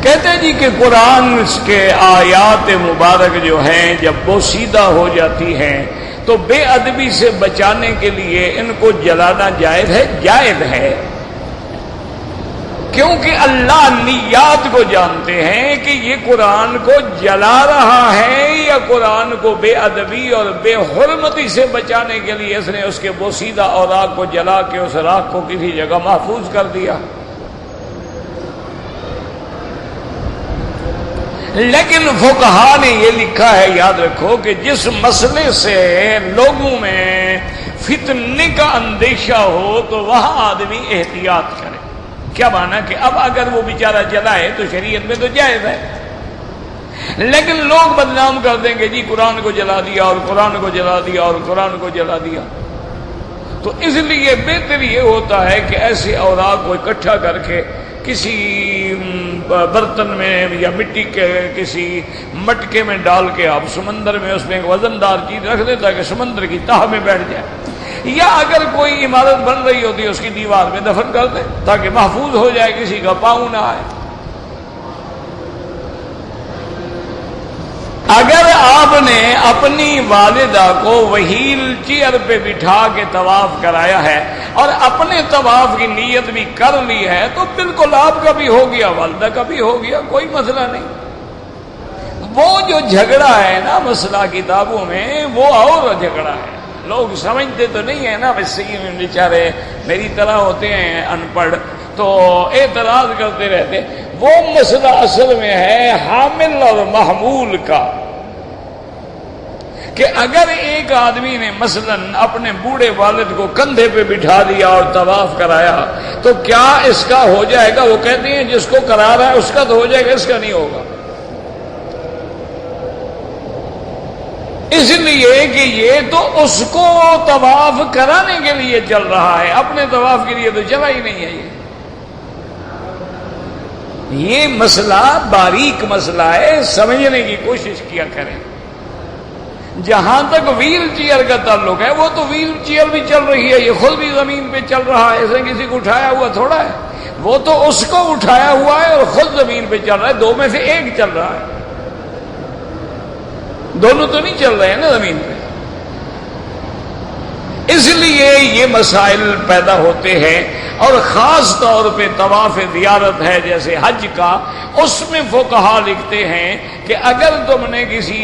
کہتے ہیں جی کہ قرآن کے آیات مبارک جو ہیں جب بوسیدہ ہو جاتی ہیں تو بے ادبی سے بچانے کے لیے ان کو جلانا جائز ہے؟ جائز ہے، کیونکہ اللہ نیات کو جانتے ہیں کہ یہ قرآن کو جلا رہا ہے یا قرآن کو بے ادبی اور بے حرمتی سے بچانے کے لیے اس نے اس کے بوسیدہ اوراق کو جلا کے اس راک کو کسی جگہ محفوظ کر دیا۔ لیکن فقہا نے یہ لکھا ہے، یاد رکھو کہ جس مسئلے سے لوگوں میں فتنے کا اندیشہ ہو تو وہاں آدمی احتیاط کرے۔ کیا مانا کہ اب اگر وہ بیچارہ جلائے تو شریعت میں تو جائز ہے، لیکن لوگ بدنام کر دیں گے جی قرآن کو جلا دیا اور قرآن کو جلا دیا اور قرآن کو جلا دیا۔ تو اس لیے بہتر یہ ہوتا ہے کہ ایسے اوراق کو اکٹھا کر کے کسی برتن میں یا مٹی کے کسی مٹکے میں ڈال کے آپ سمندر میں اس میں ایک وزندار چیز رکھ دیں تاکہ سمندر کی تہہ میں بیٹھ جائے، یا اگر کوئی عمارت بن رہی ہوتی ہے اس کی دیوار میں دفن کر دیں تاکہ محفوظ ہو جائے، کسی کا پاؤں نہ آئے۔ اگر آپ نے اپنی والدہ کو وہیل چیئر پہ بٹھا کے طواف کرایا ہے اور اپنے طواف کی نیت بھی کر لی ہے تو بالکل آپ کا بھی ہو گیا، والدہ کا بھی ہو گیا، کوئی مسئلہ نہیں۔ وہ جو جھگڑا ہے نا مسئلہ کتابوں میں وہ اور جھگڑا ہے، لوگ سمجھتے تو نہیں ہے نا، ویسے ہی بیچارے میری طرح ہوتے ہیں ان پڑھ تو اعتراض کرتے رہتے۔ وہ مسئلہ اصل میں ہے حامل اور محمول کا، کہ اگر ایک آدمی نے مثلا اپنے بوڑھے والد کو کندھے پہ بٹھا دیا اور طواف کرایا تو کیا اس کا ہو جائے گا؟ وہ کہتے ہیں جس کو کرا رہا ہے اس کا تو ہو جائے گا، اس کا نہیں ہوگا۔ اس لیے کہ یہ تو اس کو طواف کرانے کے لیے چل رہا ہے، اپنے طواف کے لیے تو چلا ہی نہیں ہے۔ یہ مسئلہ باریک مسئلہ ہے، سمجھنے کی کوشش کیا کریں۔ جہاں تک ویل چیئر کا تعلق ہے وہ تو ویل چیئر بھی چل رہی ہے، یہ خود بھی زمین پہ چل رہا ہے، اس نے کسی کو اٹھایا ہوا تھوڑا ہے۔ وہ تو اس کو اٹھایا ہوا ہے اور خود زمین پہ چل رہا ہے، دو میں سے ایک چل رہا ہے، دونوں تو نہیں چل رہے ہیں نا زمین پہ۔ اس لیے یہ مسائل پیدا ہوتے ہیں، اور خاص طور پہ طواف زیارت ہے جیسے حج کا، اس میں فقہا لکھتے ہیں کہ اگر تم نے کسی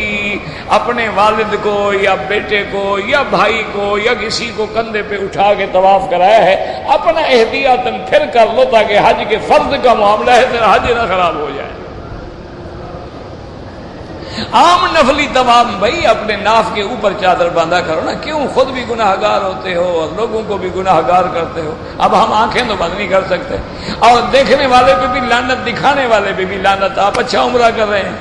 اپنے والد کو یا بیٹے کو یا بھائی کو یا کسی کو کندھے پہ اٹھا کے طواف کرایا ہے، اپنا احتیاطاً پھر کر لو تاکہ حج کے فرض کا معاملہ ہے تیرا حج نہ خراب ہو جائے۔ عام نفلی طواف بھائی اپنے ناف کے اوپر چادر باندھا کرو نا، کیوں؟ خود بھی گناہ گار ہوتے ہو اور لوگوں کو بھی گناہ گار کرتے ہو۔ اب ہم آنکھیں تو بند نہیں کر سکتے، اور دیکھنے والے پہ بھی لعنت، دکھانے والے پہ بھی لعنت۔ آپ اچھا عمرہ کر رہے ہیں،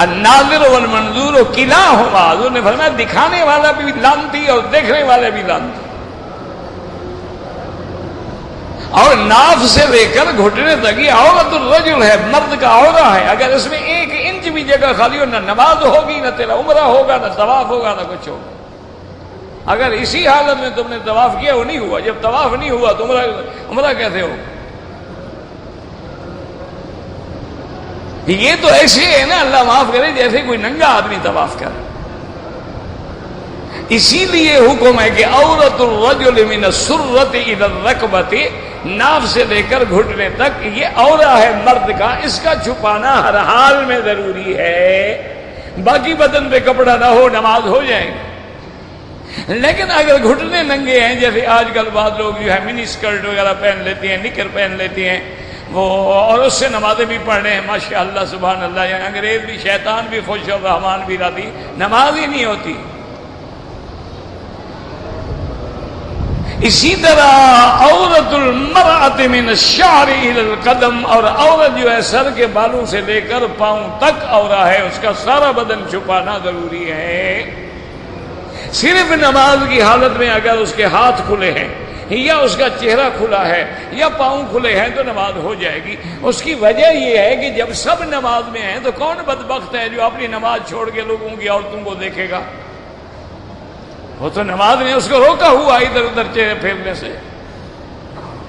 الناظر والمنظور کلاہما، حضور نے فرمایا دکھانے والا بھی لعنتی اور دیکھنے والے بھی لعنتی۔ اور ناف سے لے کر گھٹنے تک یہ عورت الرجل ہے، مرد کا عورہ ہے، اگر اس میں 1 انچ بھی جگہ خالی ہو، نہ نماز ہوگی، نہ تیرا عمرہ ہوگا، نہ طواف ہوگا، نہ کچھ ہوگا۔ اگر اسی حالت میں تم نے طواف کیا، وہ نہیں ہوا، جب طواف نہیں ہوا تو عمرہ کیسے ہو؟ یہ تو ایسے ہے نا، اللہ معاف کرے، جیسے کوئی ننگا آدمی طواف کرے۔ اسی لیے حکم ہے کہ عورت الرجل من السرۃ الی الرکبۃ، ناف سے لے کر گھٹنے تک یہ عورہ ہے مرد کا، اس کا چھپانا ہر حال میں ضروری ہے۔ باقی بدن پہ کپڑا نہ ہو نماز ہو جائے گی، لیکن اگر گھٹنے ننگے ہیں، جیسے آج کل بعض لوگ جو ہے منی اسکرٹ وغیرہ پہن لیتے ہیں، نکر پہن لیتے ہیں وہ، اور اس سے نمازیں بھی پڑھ رہے ہیں، ماشاء اللہ سبحان اللہ، یعنی انگریز بھی شیطان بھی خوش اور رحمان بھی راضی، نماز ہی نہیں ہوتی۔ اسی طرح عورت المرأۃ من الشعر الی القدم، اور عورت جو ہے سر کے بالوں سے لے کر پاؤں تک عورہ ہے، اس کا سارا بدن چھپانا ضروری ہے۔ صرف نماز کی حالت میں اگر اس کے ہاتھ کھلے ہیں یا اس کا چہرہ کھلا ہے یا پاؤں کھلے ہیں تو نماز ہو جائے گی۔ اس کی وجہ یہ ہے کہ جب سب نماز میں ہیں تو کون بدبخت ہے جو اپنی نماز چھوڑ کے لوگوں کی عورتوں کو دیکھے گا؟ وہ تو نماز نے اس کو روکا ہوا ادھر ادھر چہرے پھیرنے سے۔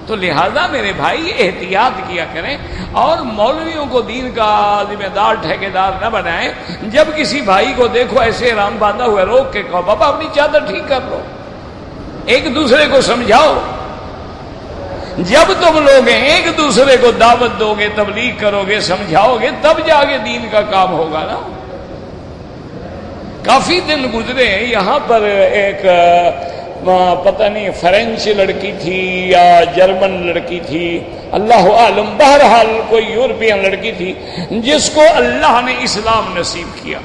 تو لہذا میرے بھائی احتیاط کیا کریں، اور مولویوں کو دین کا ذمہ دار ٹھیکیدار نہ بنائیں۔ جب کسی بھائی کو دیکھو ایسے احرام باندھا ہوا روک کے کہو بابا اپنی چادر ٹھیک کر لو، ایک دوسرے کو سمجھاؤ۔ جب تم لوگ ایک دوسرے کو دعوت دو گے، تبلیغ کرو گے، سمجھاؤ گے، تب جا کے دین کا کام ہوگا نا۔ کافی دن گزرے، یہاں پر ایک پتہ نہیں فرینچ لڑکی تھی یا جرمن لڑکی تھی، اللہ عالم، بہرحال کوئی یورپین لڑکی تھی جس کو اللہ نے اسلام نصیب کیا۔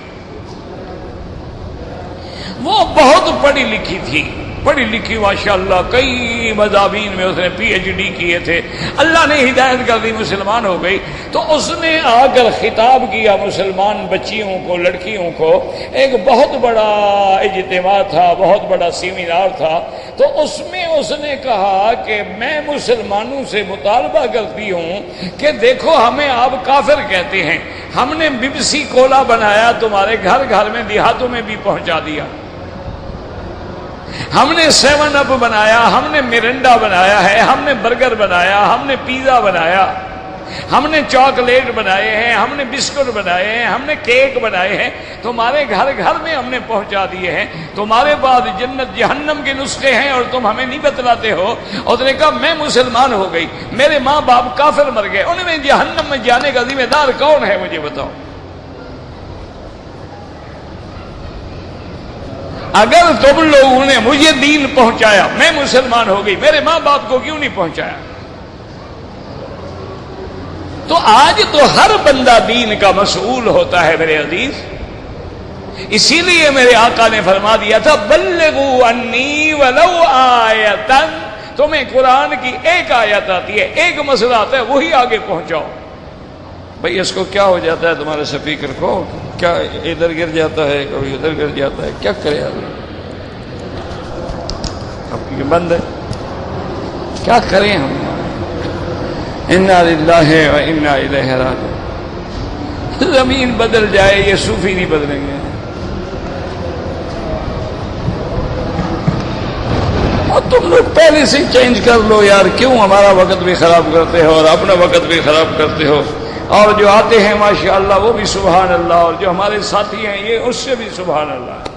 وہ بہت پڑھی لکھی تھی، پڑھی لکھی ماشاءاللہ، کئی مضامین میں اس نے پی ایچ ڈی کیے تھے، اللہ نے ہدایت کر دی، مسلمان ہو گئی۔ تو اس نے آ کر خطاب کیا مسلمان بچیوں کو، لڑکیوں کو، ایک بہت بڑا اجتماع تھا، بہت بڑا سیمینار تھا۔ تو اس میں اس نے کہا کہ میں مسلمانوں سے مطالبہ کرتی ہوں کہ دیکھو ہمیں آپ کافر کہتے ہیں، ہم نے بپسی کولا بنایا، تمہارے گھر گھر میں دیہاتوں میں بھی پہنچا دیا، ہم نے 7 اپ بنایا، ہم نے مرنڈا بنایا ہے، ہم نے برگر بنایا، ہم نے پیزا بنایا، ہم نے چاکلیٹ بنائے ہیں، ہم نے بسکٹ بنائے ہیں، ہم نے کیک بنائے ہیں، تمہارے گھر گھر میں ہم نے پہنچا دیے ہیں، تمہارے بعد جنت جہنم کے نسخے ہیں اور تم ہمیں نہیں بتلاتے ہو۔ اور اس نے کہا میں مسلمان ہو گئی، میرے ماں باپ کافر مر گئے، ان میں جہنم میں جانے کا ذمہ دار کون ہے مجھے بتاؤ؟ اگر تم لوگوں نے مجھے دین پہنچایا، میں مسلمان ہو گئی، میرے ماں باپ کو کیوں نہیں پہنچایا؟ تو آج تو ہر بندہ دین کا مسئول ہوتا ہے میرے عزیز۔ اسی لیے میرے آقا نے فرما دیا تھا بلغوا انی ولو آیۃ، تمہیں قرآن کی ایک آیت آتی ہے، ایک مسئلہ آتا ہے، وہی آگے پہنچاؤ۔ بھئی اس کو کیا ہو جاتا ہے تمہارے سپیکر کو؟ کیا ادھر گر جاتا ہے، کبھی ادھر گر جاتا ہے، کیا کرے آدمی؟ اب یہ بند ہے، کیا کریں ہم؟ انا للہ و انا الیہ راجعون۔ زمین بدل جائے یہ صوفی نہیں بدلیں گے۔ اور تم لوگ پہلے سے چینج کر لو یار، کیوں ہمارا وقت بھی خراب کرتے ہو اور اپنا وقت بھی خراب کرتے ہو؟ اور جو آتے ہیں ماشاءاللہ وہ بھی سبحان اللہ، اور جو ہمارے ساتھی ہیں یہ اس سے بھی سبحان اللہ۔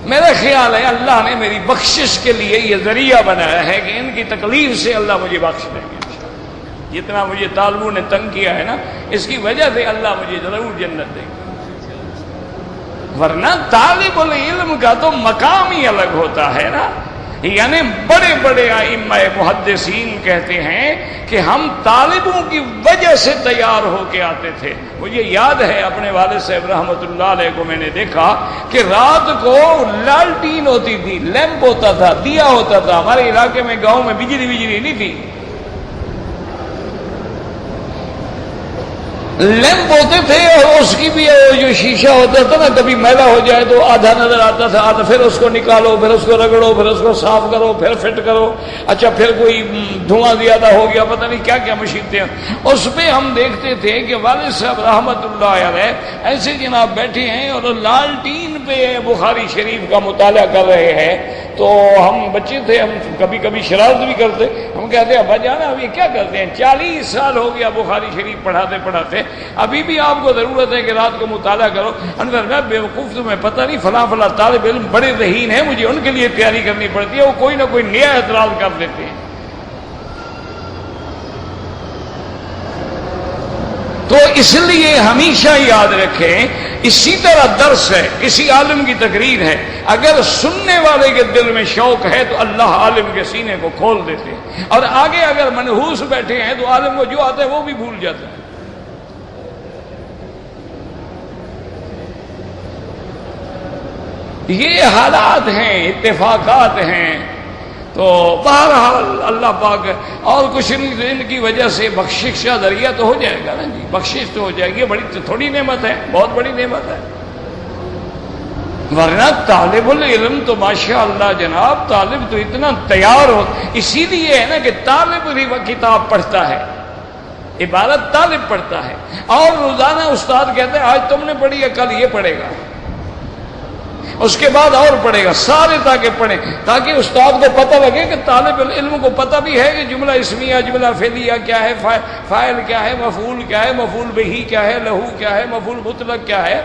میرا خیال ہے اللہ نے میری بخشش کے لیے یہ ذریعہ بنایا ہے کہ ان کی تکلیف سے اللہ مجھے بخش دیں گے۔ جتنا مجھے طالبوں نے تنگ کیا ہے نا، اس کی وجہ سے اللہ مجھے ضرور جنت دے گا، ورنہ طالب العلم کا تو مقام ہی الگ ہوتا ہے نا۔ یعنی بڑے بڑے ائمہ محدثین کہتے ہیں کہ ہم طالبوں کی وجہ سے تیار ہو کے آتے تھے۔ مجھے یاد ہے اپنے والد صاحب رحمۃ اللہ علیہ کو میں نے دیکھا کہ رات کو لالٹین ہوتی تھی، لیمپ ہوتا تھا، دیا ہوتا تھا۔ ہمارے علاقے میں گاؤں میں بجلی نہیں تھی، لیمپ ہوتے تھے، اور اس کی بھی جو شیشہ ہوتا تھا نا، کبھی میلا ہو جائے تو آدھا نظر آتا تھا، آدھا پھر اس کو نکالو، پھر اس کو رگڑو، پھر اس کو صاف کرو، پھر فٹ کرو، اچھا پھر کوئی دھواں زیادہ ہو گیا، پتہ نہیں کیا کیا مشینیں۔ اس پہ ہم دیکھتے تھے کہ والد صاحب رحمت اللہ علیہ ایسے جناب بیٹھے ہیں اور لالٹین پہ بخاری شریف کا مطالعہ کر رہے ہیں۔ تو ہم بچے تھے، ہم کبھی کبھی شرارت بھی کرتے، ہم کہتے ابا جانا اب یہ کیا کرتے ہیں، 40 سال ہو گیا بخاری شریف پڑھاتے پڑھاتے، ابھی بھی آپ کو ضرورت ہے کہ رات کو مطالعہ کرو۔ انور میں بے وقوف، تمہیں پتہ نہیں فلاں فلاں طالب علم بڑے ذہین ہیں، مجھے ان کے لیے تیاری کرنی پڑتی ہے، وہ کوئی نہ کوئی نیا اعتراض کر دیتے ہیں۔ تو اس لیے ہمیشہ یاد رکھیں، اسی طرح درس ہے، کسی عالم کی تقریر ہے، اگر سننے والے کے دل میں شوق ہے تو اللہ عالم کے سینے کو کھول دیتے ہیں، اور آگے اگر منحوس بیٹھے ہیں تو عالم کو جو آتا ہے وہ بھی بھول جاتا ہے۔ یہ حالات ہیں، اتفاقات ہیں۔ تو بہرحال اللہ پاک، اور کچھ نہیں، ان کی وجہ سے بخشش کا ذریعہ تو ہو جائے گا نا جی، بخشش تو ہو جائے گی، بڑی تھوڑی نعمت ہے، بہت بڑی نعمت ہے۔ ورنہ طالب العلم تو ماشاءاللہ جناب، طالب تو اتنا تیار ہو، اسی لیے ہے نا کہ طالب کتاب پڑھتا ہے، عبارت طالب پڑھتا ہے، اور روزانہ استاد کہتے ہیں آج تم نے پڑھی ہے، کل یہ پڑھے گا، اس کے بعد اور پڑھے گا، سارے تاکہ پڑھیں، تاکہ استاد کو پتہ لگے کہ طالب علم کو پتہ بھی ہے کہ جملہ اسمیہ، جملہ فعلیہ کیا ہے، فاعل کیا ہے، مفعول کیا ہے، مفعول بہی کیا ہے، لہو کیا ہے، مفعول مطلق کیا ہے،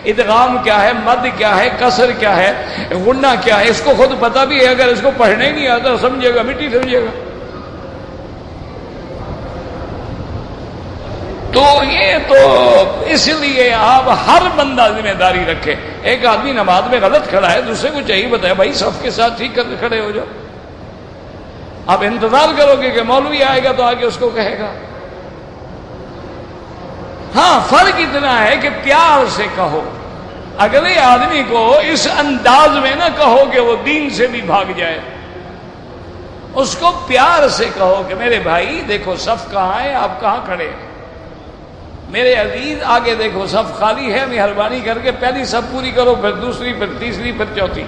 ادغام کیا ہے، مد کیا ہے، کسر کیا ہے، غنہ کیا ہے، اس کو خود پتہ بھی ہے۔ اگر اس کو پڑھنے ہی نہیں آتا سمجھے گا مٹی سمجھے گا۔ تو یہ تو اس لیے آپ ہر بندہ ذمہ داری رکھے۔ ایک آدمی نماز میں غلط کھڑا ہے، دوسرے کو چاہیے بتایا بھائی صف کے ساتھ ٹھیک کر کھڑے ہو جاؤ۔ آپ انتظار کرو گے کہ مولوی آئے گا تو آگے اس کو کہے گا۔ ہاں فرق اتنا ہے کہ پیار سے کہو، اگلے آدمی کو اس انداز میں نہ کہو کہ وہ دین سے بھی بھاگ جائے، اس کو پیار سے کہو کہ میرے بھائی دیکھو صف کہاں ہے، آپ کہاں کھڑے ہیں، میرے عزیز آگے دیکھو صف خالی ہے، مہربانی کر کے پہلی صف پوری کرو، پھر دوسری، پھر تیسری، پھر چوتھی۔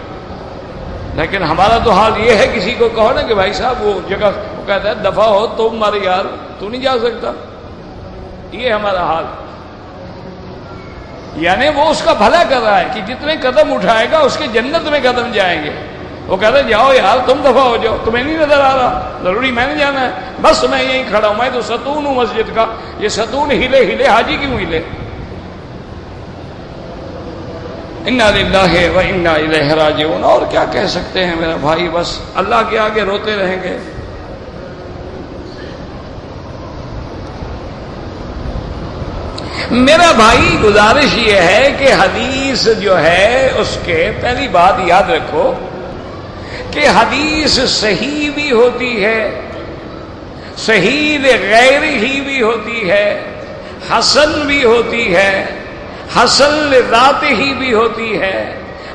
لیکن ہمارا تو حال یہ ہے، کسی کو کہو نا کہ بھائی صاحب وہ جگہ، وہ کہتا ہے دفع ہو تم مارے یار، تو نہیں جا سکتا، یہ ہمارا حال۔ یعنی وہ اس کا بھلا کر رہا ہے کہ جتنے قدم اٹھائے گا اس کے جنت میں قدم جائیں گے، وہ کہتا ہے جاؤ یار تم دفع ہو جاؤ، تمہیں نہیں نظر آ رہا، ضروری میں نے جانا ہے، بس میں یہیں کھڑا ہوں، میں تو ستون ہوں مسجد کا، یہ ستون ہلے ہلے حاجی کیوں ہلے؟ انا للہ و انا الیہ راجعون۔ اور کیا کہہ سکتے ہیں میرا بھائی، بس اللہ کے آگے روتے رہیں گے۔ میرا بھائی گزارش یہ ہے کہ حدیث جو ہے اس کے پہلی بات یاد رکھو کہ حدیث صحیح بھی ہوتی ہے، صحیح غیر ہی بھی ہوتی ہے، حسن بھی ہوتی ہے، حسن لذات ہی بھی ہوتی ہے،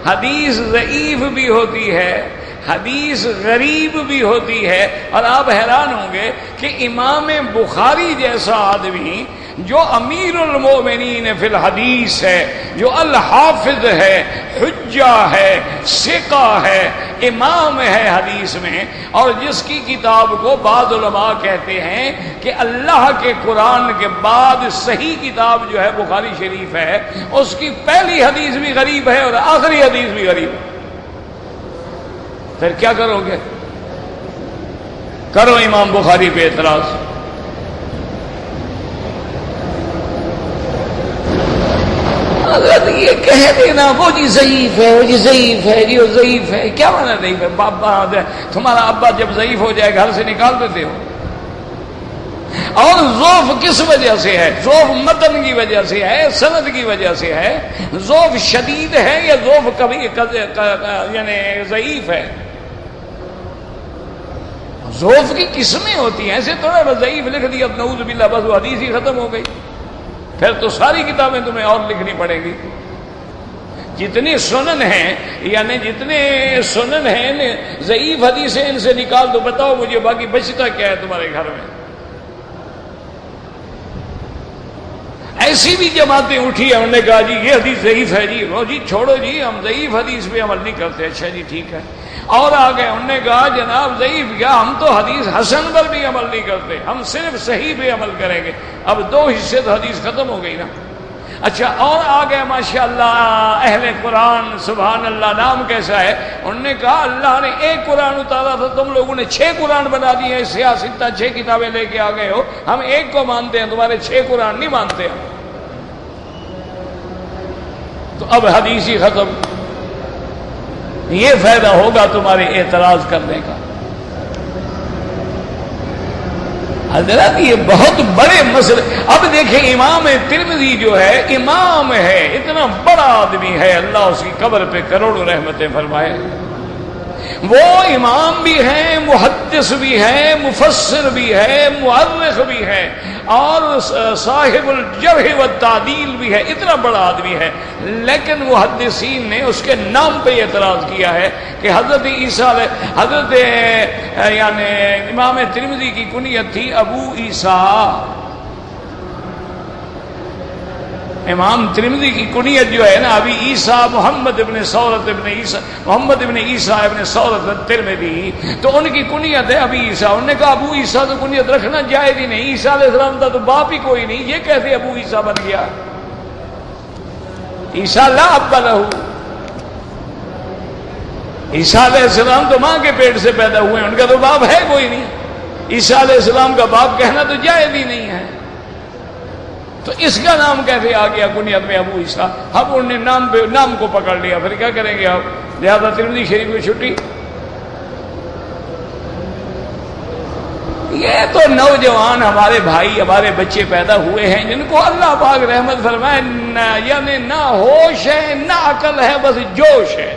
حدیث ضعیف بھی ہوتی ہے، حدیث غریب بھی ہوتی ہے۔ اور آپ حیران ہوں گے کہ امام بخاری جیسا آدمی جو امیر المومنین فی الحدیث ہے، جو الحافظ ہے، حجہ ہے، ثقہ ہے، امام ہے حدیث میں، اور جس کی کتاب کو بعض علماء کہتے ہیں کہ اللہ کے قرآن کے بعد صحیح کتاب جو ہے بخاری شریف ہے، اس کی پہلی حدیث بھی غریب ہے اور آخری حدیث بھی غریب ہے۔ پھر کیا کرو گے؟ کرو امام بخاری پہ اعتراض. حضرت یہ کہہ دینا وہ جی ضعیف ہے، وہ جی ضعیف ہے، جی وہ ضعیف ہے، کیا مانا ضعیف ہے؟ بابا تمہارا ابا جب ضعیف ہو جائے گھر سے نکال دیتے ہو. اور ضعف کس وجہ سے ہے؟ ضعف متن کی وجہ سے ہے، سند کی وجہ سے ہے. ضعف شدید ہے یا ضعف کبھی یعنی ضعیف ہے؟ ضعف کی قسمیں ہوتی ہیں. ایسے تھوڑا بس ضعیف لکھ دیا نعوذ باللہ بس وہ حدیث ہی ختم ہو گئی. پھر تو ساری کتابیں تمہیں اور لکھنی پڑیں گی. جتنے سنن ہیں یعنی جتنے سنن ہیں ضعیف حدیثیں ان سے نکال دو، بتاؤ مجھے باقی بچتا کیا ہے تمہارے گھر میں؟ ایسی بھی جماعتیں اٹھی ہیں، انہوں نے کہا جی یہ حدیث ضعیف ہے جی، وہ جی چھوڑو جی ہم ضعیف حدیث پہ عمل نہیں کرتے. اچھا جی ٹھیک ہے. اور آگے انہوں نے کہا جناب ضعیف کیا، ہم تو حدیث حسن پر بھی عمل نہیں کرتے، ہم صرف صحیح پہ عمل کریں گے. اب دو حصے تو حدیث ختم ہو گئی نا. اچھا اور آگے ماشاءاللہ اہل قرآن سبحان اللہ نام کیسا ہے. انہوں نے کہا اللہ نے ایک قرآن اتارا تھا، تم لوگوں نے 6 قرآن بنا دیے ہیں، سیاستہ 6 کتابیں لے کے آ گئے ہو، ہم ایک کو مانتے ہیں، تمہارے 6 قرآن نہیں مانتے ہم. تو اب حدیث ہی ختم. یہ فائدہ ہوگا تمہارے اعتراض کرنے کا. حضرت یہ بہت بڑے مسئلے. اب دیکھیں امام ترمذی جو ہے امام ہے، اتنا بڑا آدمی ہے، اللہ اس کی قبر پہ کروڑوں رحمتیں فرمائے. وہ امام بھی ہیں، محدث بھی ہیں، مفسر بھی ہے، مؤرخ بھی ہے، اور صاحب الجرح والتعدیل بھی ہے. اتنا بڑا آدمی ہے، لیکن محدثین نے اس کے نام پہ اعتراض کیا ہے کہ حضرت عیسیٰ حضرت یعنی امام ترمذی کی کنیت تھی ابو عیسیٰ. امام ترمذی کی کنیت جو ہے نا ابی عیسیٰ محمد ابن سورت ابن عیسیٰ محمد ابن عیسیٰ ابن سورت الترمذی، تو ان کی کنیت ہے ابی عیسیٰ. انہوں نے کہا ابو عیسیٰ تو کنیت رکھنا جائز ہی نہیں، عیسیٰ علیہ السلام کا تو باپ ہی کوئی نہیں، یہ کیسے ابو عیسیٰ بن گیا؟ عیسیٰ لا اب لہ، عیسیٰ علیہ السلام تو ماں کے پیٹ سے پیدا ہوئے ہیں، ان کا تو باپ ہے کوئی نہیں. عیسیٰ علیہ السلام کا باپ کہنا تو جائز ہی نہیں ہے. تو اس کا نام کیسے آ گیا کنیت میں ابو عیسیٰ؟ اب انہوں نے نام کو پکڑ لیا، پھر کیا کریں گے آپ؟ لہذا ترمذی شریف میں چھٹی. یہ تو نوجوان ہمارے بھائی ہمارے بچے پیدا ہوئے ہیں جن کو اللہ پاک رحمت فرمائے، یعنی نہ ہوش ہے نہ عقل ہے، بس جوش ہے.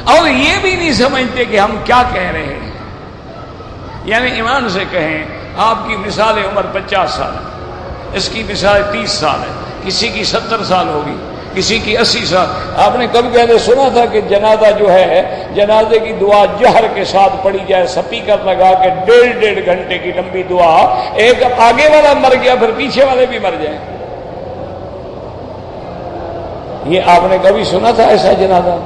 اور یہ بھی نہیں سمجھتے کہ ہم کیا کہہ رہے ہیں. یعنی ایمان سے کہیں آپ کی مثال عمر 50 سال ہے، اس کی مثال 30 سال ہے، کسی کی 70 سال ہوگی، کسی کی 80 سال. آپ نے کبھی پہلے سنا تھا کہ جنازہ جو ہے جنازے کی دعا جہر کے ساتھ پڑھی جائے، سپیکر لگا کے 1.5 گھنٹے کی لمبی دعا، ایک آگے والا مر گیا پھر پیچھے والے بھی مر جائیں؟ یہ آپ نے کبھی سنا تھا ایسا جنازہ؟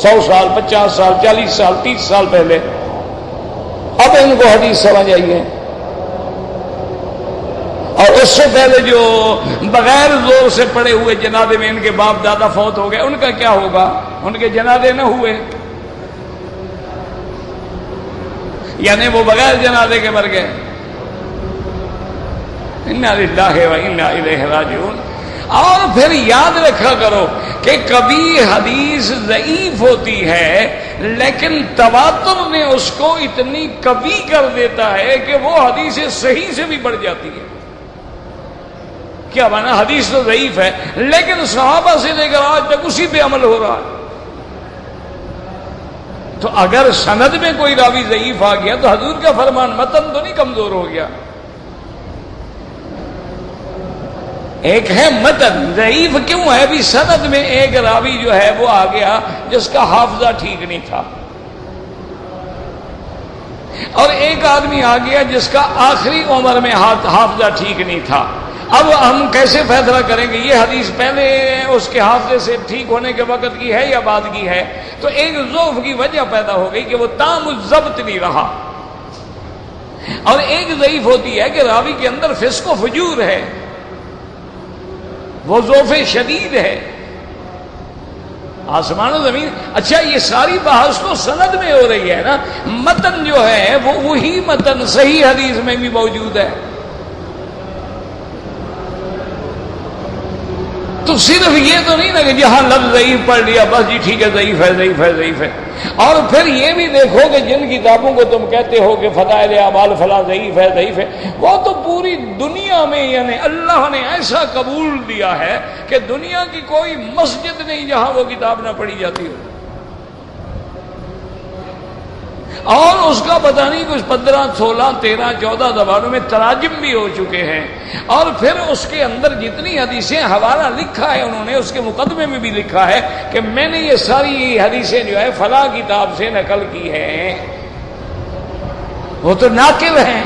100 سال 50 سال 40 سال 30 سال پہلے. اب ان کو حدیث سمجھ آئی ہے. اور اس سے پہلے جو بغیر زور سے پڑے ہوئے جنازے میں ان کے باپ دادا فوت ہو گئے، ان کا کیا ہوگا؟ ان کے جنازے نہ ہوئے، یعنی وہ بغیر جنازے کے مر گئے. انا للہ و انا الیہ راجعون. اور پھر یاد رکھا کرو کہ کبھی حدیث ضعیف ہوتی ہے لیکن تواتر نے اس کو اتنی قوی کر دیتا ہے کہ وہ حدیث صحیح سے بھی بڑھ جاتی ہے. کیا مانا؟ حدیث تو ضعیف ہے لیکن صحابہ سے لے کر آج تک اسی پہ عمل ہو رہا ہے. تو اگر سند میں کوئی راوی ضعیف آ گیا تو حضور کا فرمان متن تو نہیں کمزور ہو گیا. ایک ہے متن ضعیف کیوں ہے بھی؟ سند میں ایک راوی جو ہے وہ آ گیا جس کا حافظہ ٹھیک نہیں تھا، اور ایک آدمی آ گیا جس کا آخری عمر میں حافظہ ٹھیک نہیں تھا. اب ہم کیسے فیصلہ کریں گے یہ حدیث پہلے اس کے حافظے سے ٹھیک ہونے کے وقت کی ہے یا بعد کی ہے؟ تو ایک ضعف کی وجہ پیدا ہو گئی کہ وہ تام الضبط نہیں رہا، اور ایک ضعیف ہوتی ہے کہ راوی کے اندر فسق و فجور ہے، وہ ضعف شدید ہے. آسمان و زمین. اچھا یہ ساری بحث تو سند میں ہو رہی ہے نا، متن جو ہے وہ وہی متن صحیح حدیث میں بھی موجود ہے. تو صرف یہ تو نہیں نا کہ جہاں لفظ ضعیف پڑھ لیا بس جی ٹھیک ہے ضعیف ہے ضعیف ہے ضعیف ہے. اور پھر یہ بھی دیکھو کہ جن کتابوں کو تم کہتے ہو کہ فضائل اعمال فلاں ضعیف ہے ضعیف ہے، وہ تو پوری دنیا میں یعنی اللہ نے ایسا قبول دیا ہے کہ دنیا کی کوئی مسجد نہیں جہاں وہ کتاب نہ پڑھی جاتی ہو. اور اس کا پتہ نہیں کچھ 15 16 13 14 زبانوں میں تراجم بھی ہو چکے ہیں. اور پھر اس کے اندر جتنی حدیثیں حوالہ لکھا ہے انہوں نے اس کے مقدمے میں بھی لکھا ہے کہ میں نے یہ ساری حدیثیں جو ہے فلاں کتاب سے نقل کی ہیں. وہ تو ناقل ہیں.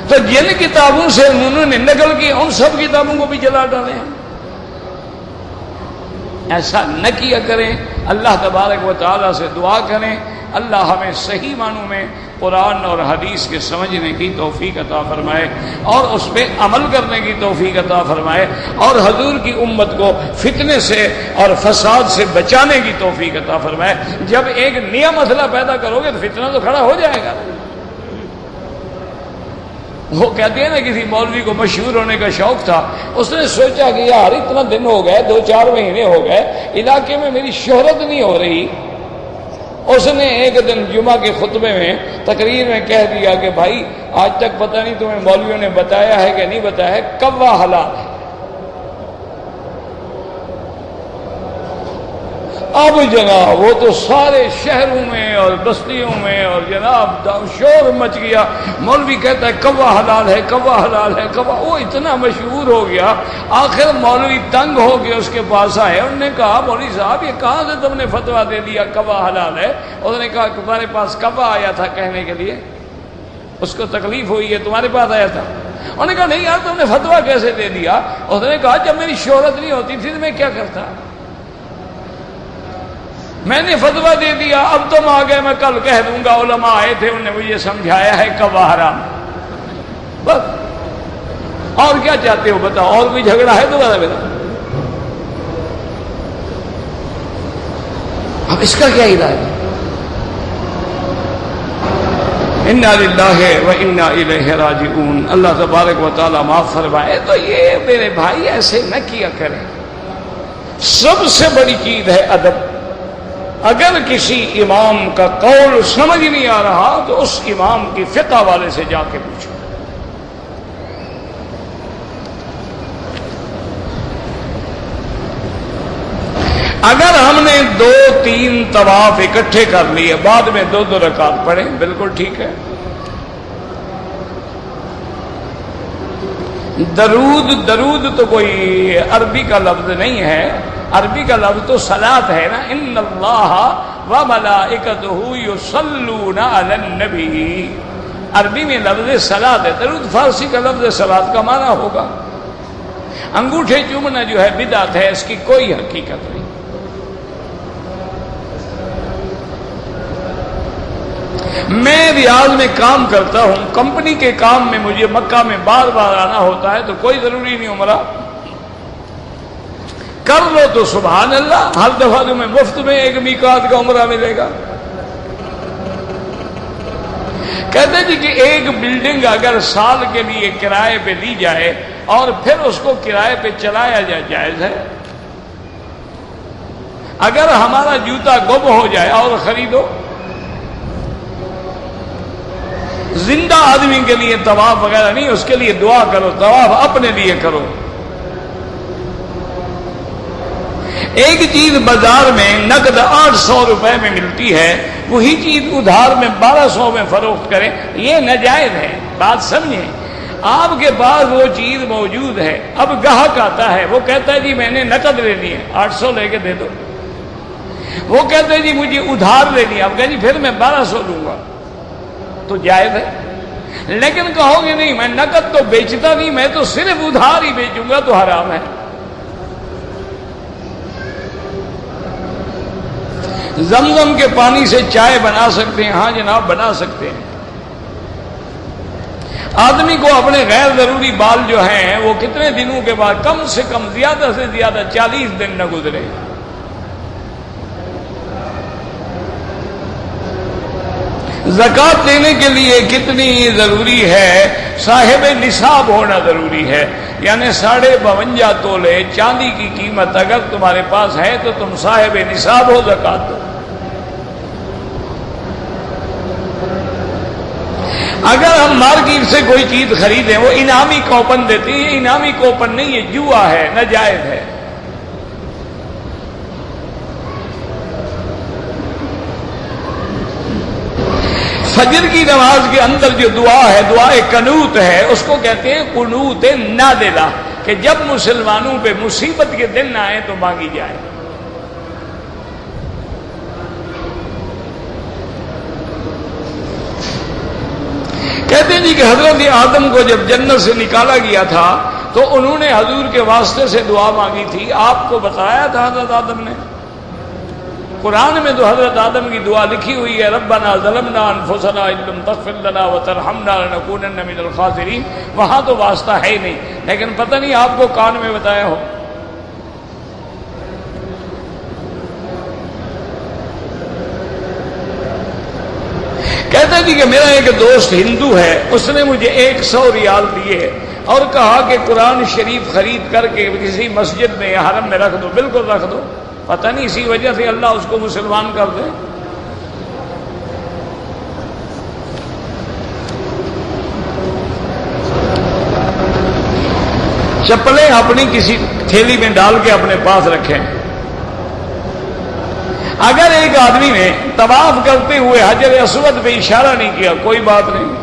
تو جن کتابوں سے انہوں نے نقل کی ان سب کتابوں کو بھی جلا ڈالے ہیں. ایسا نہ کیا کریں. اللہ تبارک و تعالیٰ سے دعا کریں اللہ ہمیں صحیح معنوں میں قرآن اور حدیث کے سمجھنے کی توفیق عطا فرمائے اور اس پہ عمل کرنے کی توفیق عطا فرمائے اور حضور کی امت کو فتنے سے اور فساد سے بچانے کی توفیق عطا فرمائے. جب ایک نیا مسئلہ پیدا کرو گے تو فتنہ تو کھڑا ہو جائے گا. وہ کہتے ہیں نا کسی مولوی کو مشہور ہونے کا شوق تھا، اس نے سوچا کہ یار اتنا دن ہو گئے 2-4 مہینے ہو گئے علاقے میں میری شہرت نہیں ہو رہی. اس نے ایک دن جمعہ کے خطبے میں تقریر میں کہہ دیا کہ بھائی آج تک پتہ نہیں تمہیں مولویوں نے بتایا ہے کہ نہیں بتایا ہے کوا حلال ہے. اب جناب وہ تو سارے شہروں میں اور بستیوں میں اور جناب شور مچ گیا. مولوی کہتا ہے کوا حلال ہے کوا حلال ہے کوا. وہ اتنا مشہور ہو گیا آخر مولوی تنگ ہو کے اس کے پاس آئے. انہوں نے کہا مولوی صاحب یہ کہاں سے تم نے فتویٰ دے دیا کوا حلال ہے؟ اس نے کہا تمہارے پاس کوا آیا تھا کہنے کے لیے، اس کو تکلیف ہوئی ہے تمہارے پاس آیا تھا. انہوں نے کہا نہیں یار تم نے فتویٰ کیسے دے دیا؟ اس نے کہا جب میری شہرت نہیں ہوتی تھی تو میں کیا کرتا، میں نے فتویٰ دے دیا اب تم آ گئے میں کل کہہ دوں گا علماء آئے تھے انہوں نے مجھے سمجھایا ہے کوا حرام. بس اور کیا چاہتے ہو بتاؤ؟ اور کوئی جھگڑا ہے دوبارہ میرا؟ اب اس کا کیا علاج ہے؟ انا للہ و انا الیہ راجعون. اللہ تبارک و تعالی معاف فرمائے. تو یہ میرے بھائی ایسے نہ کیا کریں. سب سے بڑی چیز ہے ادب. اگر کسی امام کا قول سمجھ نہیں آ رہا تو اس امام کی فقہ والے سے جا کے پوچھو. اگر ہم نے 2-3 طواف اکٹھے کر لیے بعد میں 2 رکعت پڑھیں بالکل ٹھیک ہے. درود تو کوئی عربی کا لفظ نہیں ہے. عربی کا لفظ تو صلاۃ ہے نا. ان اللہ و ملائکتہ یصلون علی النبی. عربی میں لفظ صلاۃ ہے. درود فارسی کا لفظ صلاۃ کا معنی ہوگا. انگوٹھے چومنا جو ہے بدعت ہے، اس کی کوئی حقیقت نہیں. میں ریاض میں کام کرتا ہوں، کمپنی کے کام میں مجھے مکہ میں بار بار آنا ہوتا ہے تو کوئی ضروری نہیں عمرہ کر لو تو سبحان اللہ، ہر دفعہ تمہیں مفت میں ایک میقات کا عمرہ ملے گا. کہتے جی کہ ایک بلڈنگ اگر سال کے لیے کرائے پہ لی جائے اور پھر اس کو کرائے پہ چلایا جائے جائز ہے. اگر ہمارا جوتا گم ہو جائے اور خریدو. زندہ آدمی کے لیے طواف وغیرہ نہیں، اس کے لیے دعا کرو. طواف اپنے لیے کرو. ایک چیز بازار میں نقد 800 روپے میں ملتی ہے، وہی چیز ادھار میں 1200 میں فروخت کریں، یہ ناجائز ہے. بات سمجھیں. آپ کے پاس وہ چیز موجود ہے، اب گاہک آتا ہے وہ کہتا ہے جی میں نے نقد لینی ہے 800 لے کے دے دو. وہ کہتے ہیں جی مجھے ادھار لینی ہے، اب کہیں جی پھر میں 1200 لوں گا، تو جائز ہے. لیکن کہو گے نہیں میں نقد تو بیچتا نہیں، میں تو صرف ادھار ہی بیچوں گا، تو حرام ہے. زمزم کے پانی سے چائے بنا سکتے ہیں؟ ہاں جناب بنا سکتے ہیں. آدمی کو اپنے غیر ضروری بال جو ہیں وہ کتنے دنوں کے بعد، کم سے کم زیادہ سے زیادہ 40 دن نہ گزرے۔ زکوٰۃ دینے کے لیے کتنی ضروری ہے؟ صاحب نصاب ہونا ضروری ہے، یعنی 52.5 تولے چاندی کی قیمت اگر تمہارے پاس ہے تو تم صاحب نصاب ہو، زکوٰۃ دو۔ اگر ہم مارکیٹ سے کوئی چیز خریدیں، وہ انعامی کوپن دیتی ہے، انعامی کوپن نہیں، یہ جوا ہے، ناجائز ہے۔ فجر کی نماز کے اندر جو دعا ہے، دعائے قنوت ہے، اس کو کہتے ہیں قنوت نادلہ، کہ جب مسلمانوں پہ مصیبت کے دن آئے تو مانگی جائے۔ کہتے ہیں جی کہ حضرت آدم کو جب جنت سے نکالا گیا تھا تو انہوں نے حضور کے واسطے سے دعا مانگی تھی، آپ کو بتایا تھا حضرت آدم نے؟ قرآن میں تو حضرت آدم کی دعا لکھی ہوئی ہے، ربنا ظلمنا انفسنا ان لم تغفر لنا وترحمنا لنکونن من الخاسرین، وہاں تو واسطہ ہے ہی نہیں، لیکن پتہ نہیں آپ کو کان میں بتایا ہو۔ کہتے ہیں کہ میرا ایک دوست ہندو ہے، اس نے مجھے 100 ریال دیے اور کہا کہ قرآن شریف خرید کر کے کسی مسجد میں یا حرم میں رکھ دو۔ بالکل رکھ دو، پتہ نہیں اسی وجہ سے اللہ اس کو مسلمان کر دے۔ چپلیں اپنی کسی تھیلی میں ڈال کے اپنے پاس رکھیں۔ اگر ایک آدمی نے طواف کرتے ہوئے حجر اسود پہ اشارہ نہیں کیا، کوئی بات نہیں۔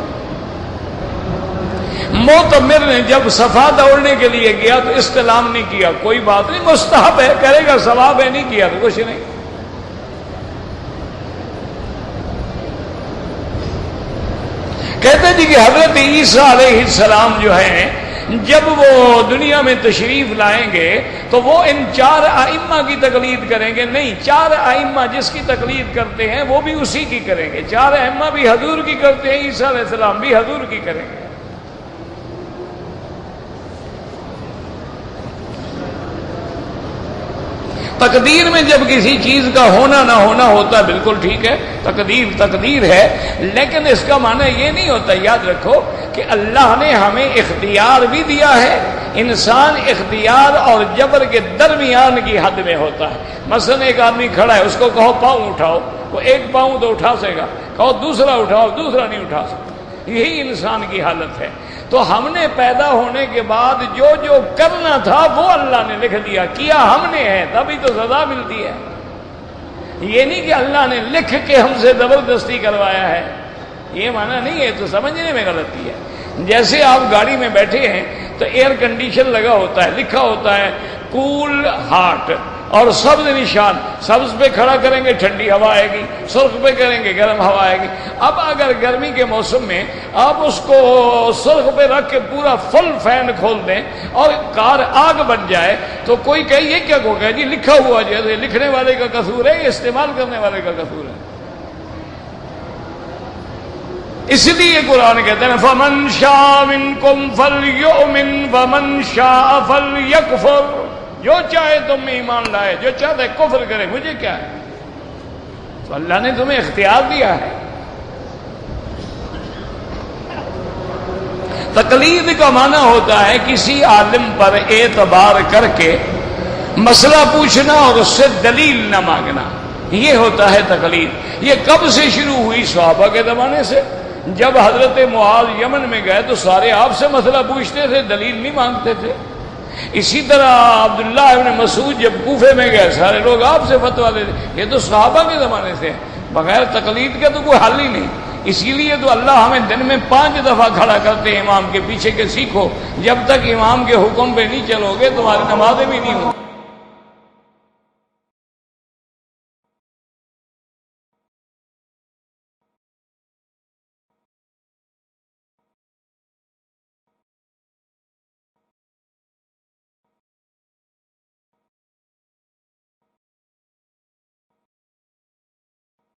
معتمر نے جب صفا دوڑنے کے لیے گیا تو استلام نہیں کیا، کوئی بات نہیں، مستحب ہے، کرے گا، ثواب ہے، نہیں کیا تو کچھ نہیں۔ کہتے جی کہ حضرت عیسیٰ علیہ السلام جو ہیں جب وہ دنیا میں تشریف لائیں گے تو وہ ان 4 ائمہ کی تقلید کریں گے؟ نہیں، 4 ائمہ جس کی تقلید کرتے ہیں وہ بھی اسی کی کریں گے۔ 4 ائمہ بھی حضور کی کرتے ہیں، عیسیٰ علیہ السلام بھی حضور کی کریں گے۔ تقدیر میں جب کسی چیز کا ہونا نہ ہونا ہوتا ہے، بالکل ٹھیک ہے، تقدیر تقدیر ہے، لیکن اس کا معنی یہ نہیں ہوتا، یاد رکھو کہ اللہ نے ہمیں اختیار بھی دیا ہے۔ انسان اختیار اور جبر کے درمیان کی حد میں ہوتا ہے۔ مثلا ایک آدمی کھڑا ہے، اس کو کہو پاؤں اٹھاؤ، وہ ایک پاؤں تو اٹھا سکے گا، کہو دوسرا اٹھاؤ، دوسرا نہیں اٹھا سکتا۔ یہی انسان کی حالت ہے۔ تو ہم نے پیدا ہونے کے بعد جو جو کرنا تھا وہ اللہ نے لکھ دیا، کیا ہم نے ہے، تبھی تو سزا ملتی ہے۔ یہ نہیں کہ اللہ نے لکھ کے ہم سے زبردستی کروایا ہے، یہ معنی نہیں ہے، تو سمجھنے میں غلطی ہے۔ جیسے آپ گاڑی میں بیٹھے ہیں تو ایئر کنڈیشن لگا ہوتا ہے، لکھا ہوتا ہے کول ہاٹ، اور سبز نشان، سبز پہ کھڑا کریں گے ٹھنڈی ہوا آئے گی، سرخ پہ کریں گے گرم ہوا آئے گی۔ اب اگر گرمی کے موسم میں آپ اس کو سرخ پہ رکھ کے پورا فل فین کھول دیں اور کار آگ بن جائے تو کوئی کہے یہ کیا کو کہے جی لکھا ہوا، جیسے لکھنے والے کا قصور ہے، استعمال کرنے والے کا قصور ہے۔ اس لیے قرآن کہتے ہیں فَمَنْ شَاءَ مِنْكُمْ فَلْيُؤْمِنْ وَمَنْ شَاءَ فَلْيَكْفُرْ، جو چاہے تم میں ایمان لائے، جو چاہے کفر کرے، مجھے کیا ہے؟ تو اللہ نے تمہیں اختیار دیا ہے۔ تقلید کا معنی ہوتا ہے کسی عالم پر اعتبار کر کے مسئلہ پوچھنا اور اس سے دلیل نہ مانگنا، یہ ہوتا ہے تقلید۔ یہ کب سے شروع ہوئی؟ صحابہ کے زمانے سے۔ جب حضرت معاذ یمن میں گئے تو سارے آپ سے مسئلہ پوچھتے تھے، دلیل نہیں مانگتے تھے۔ اسی طرح عبداللہ ابن مسعود جب کوفے میں گئے سارے لوگ آپ سے فتویٰ دیتے، یہ تو صحابہ کے زمانے سے، بغیر تقلید کے تو کوئی حل ہی نہیں۔ اسی لیے تو اللہ ہمیں دن میں 5 دفعہ کھڑا کرتے ہیں امام کے پیچھے کہ سیکھو، جب تک امام کے حکم پہ نہیں چلو گے تمہاری نمازیں بھی نہیں ہوں۔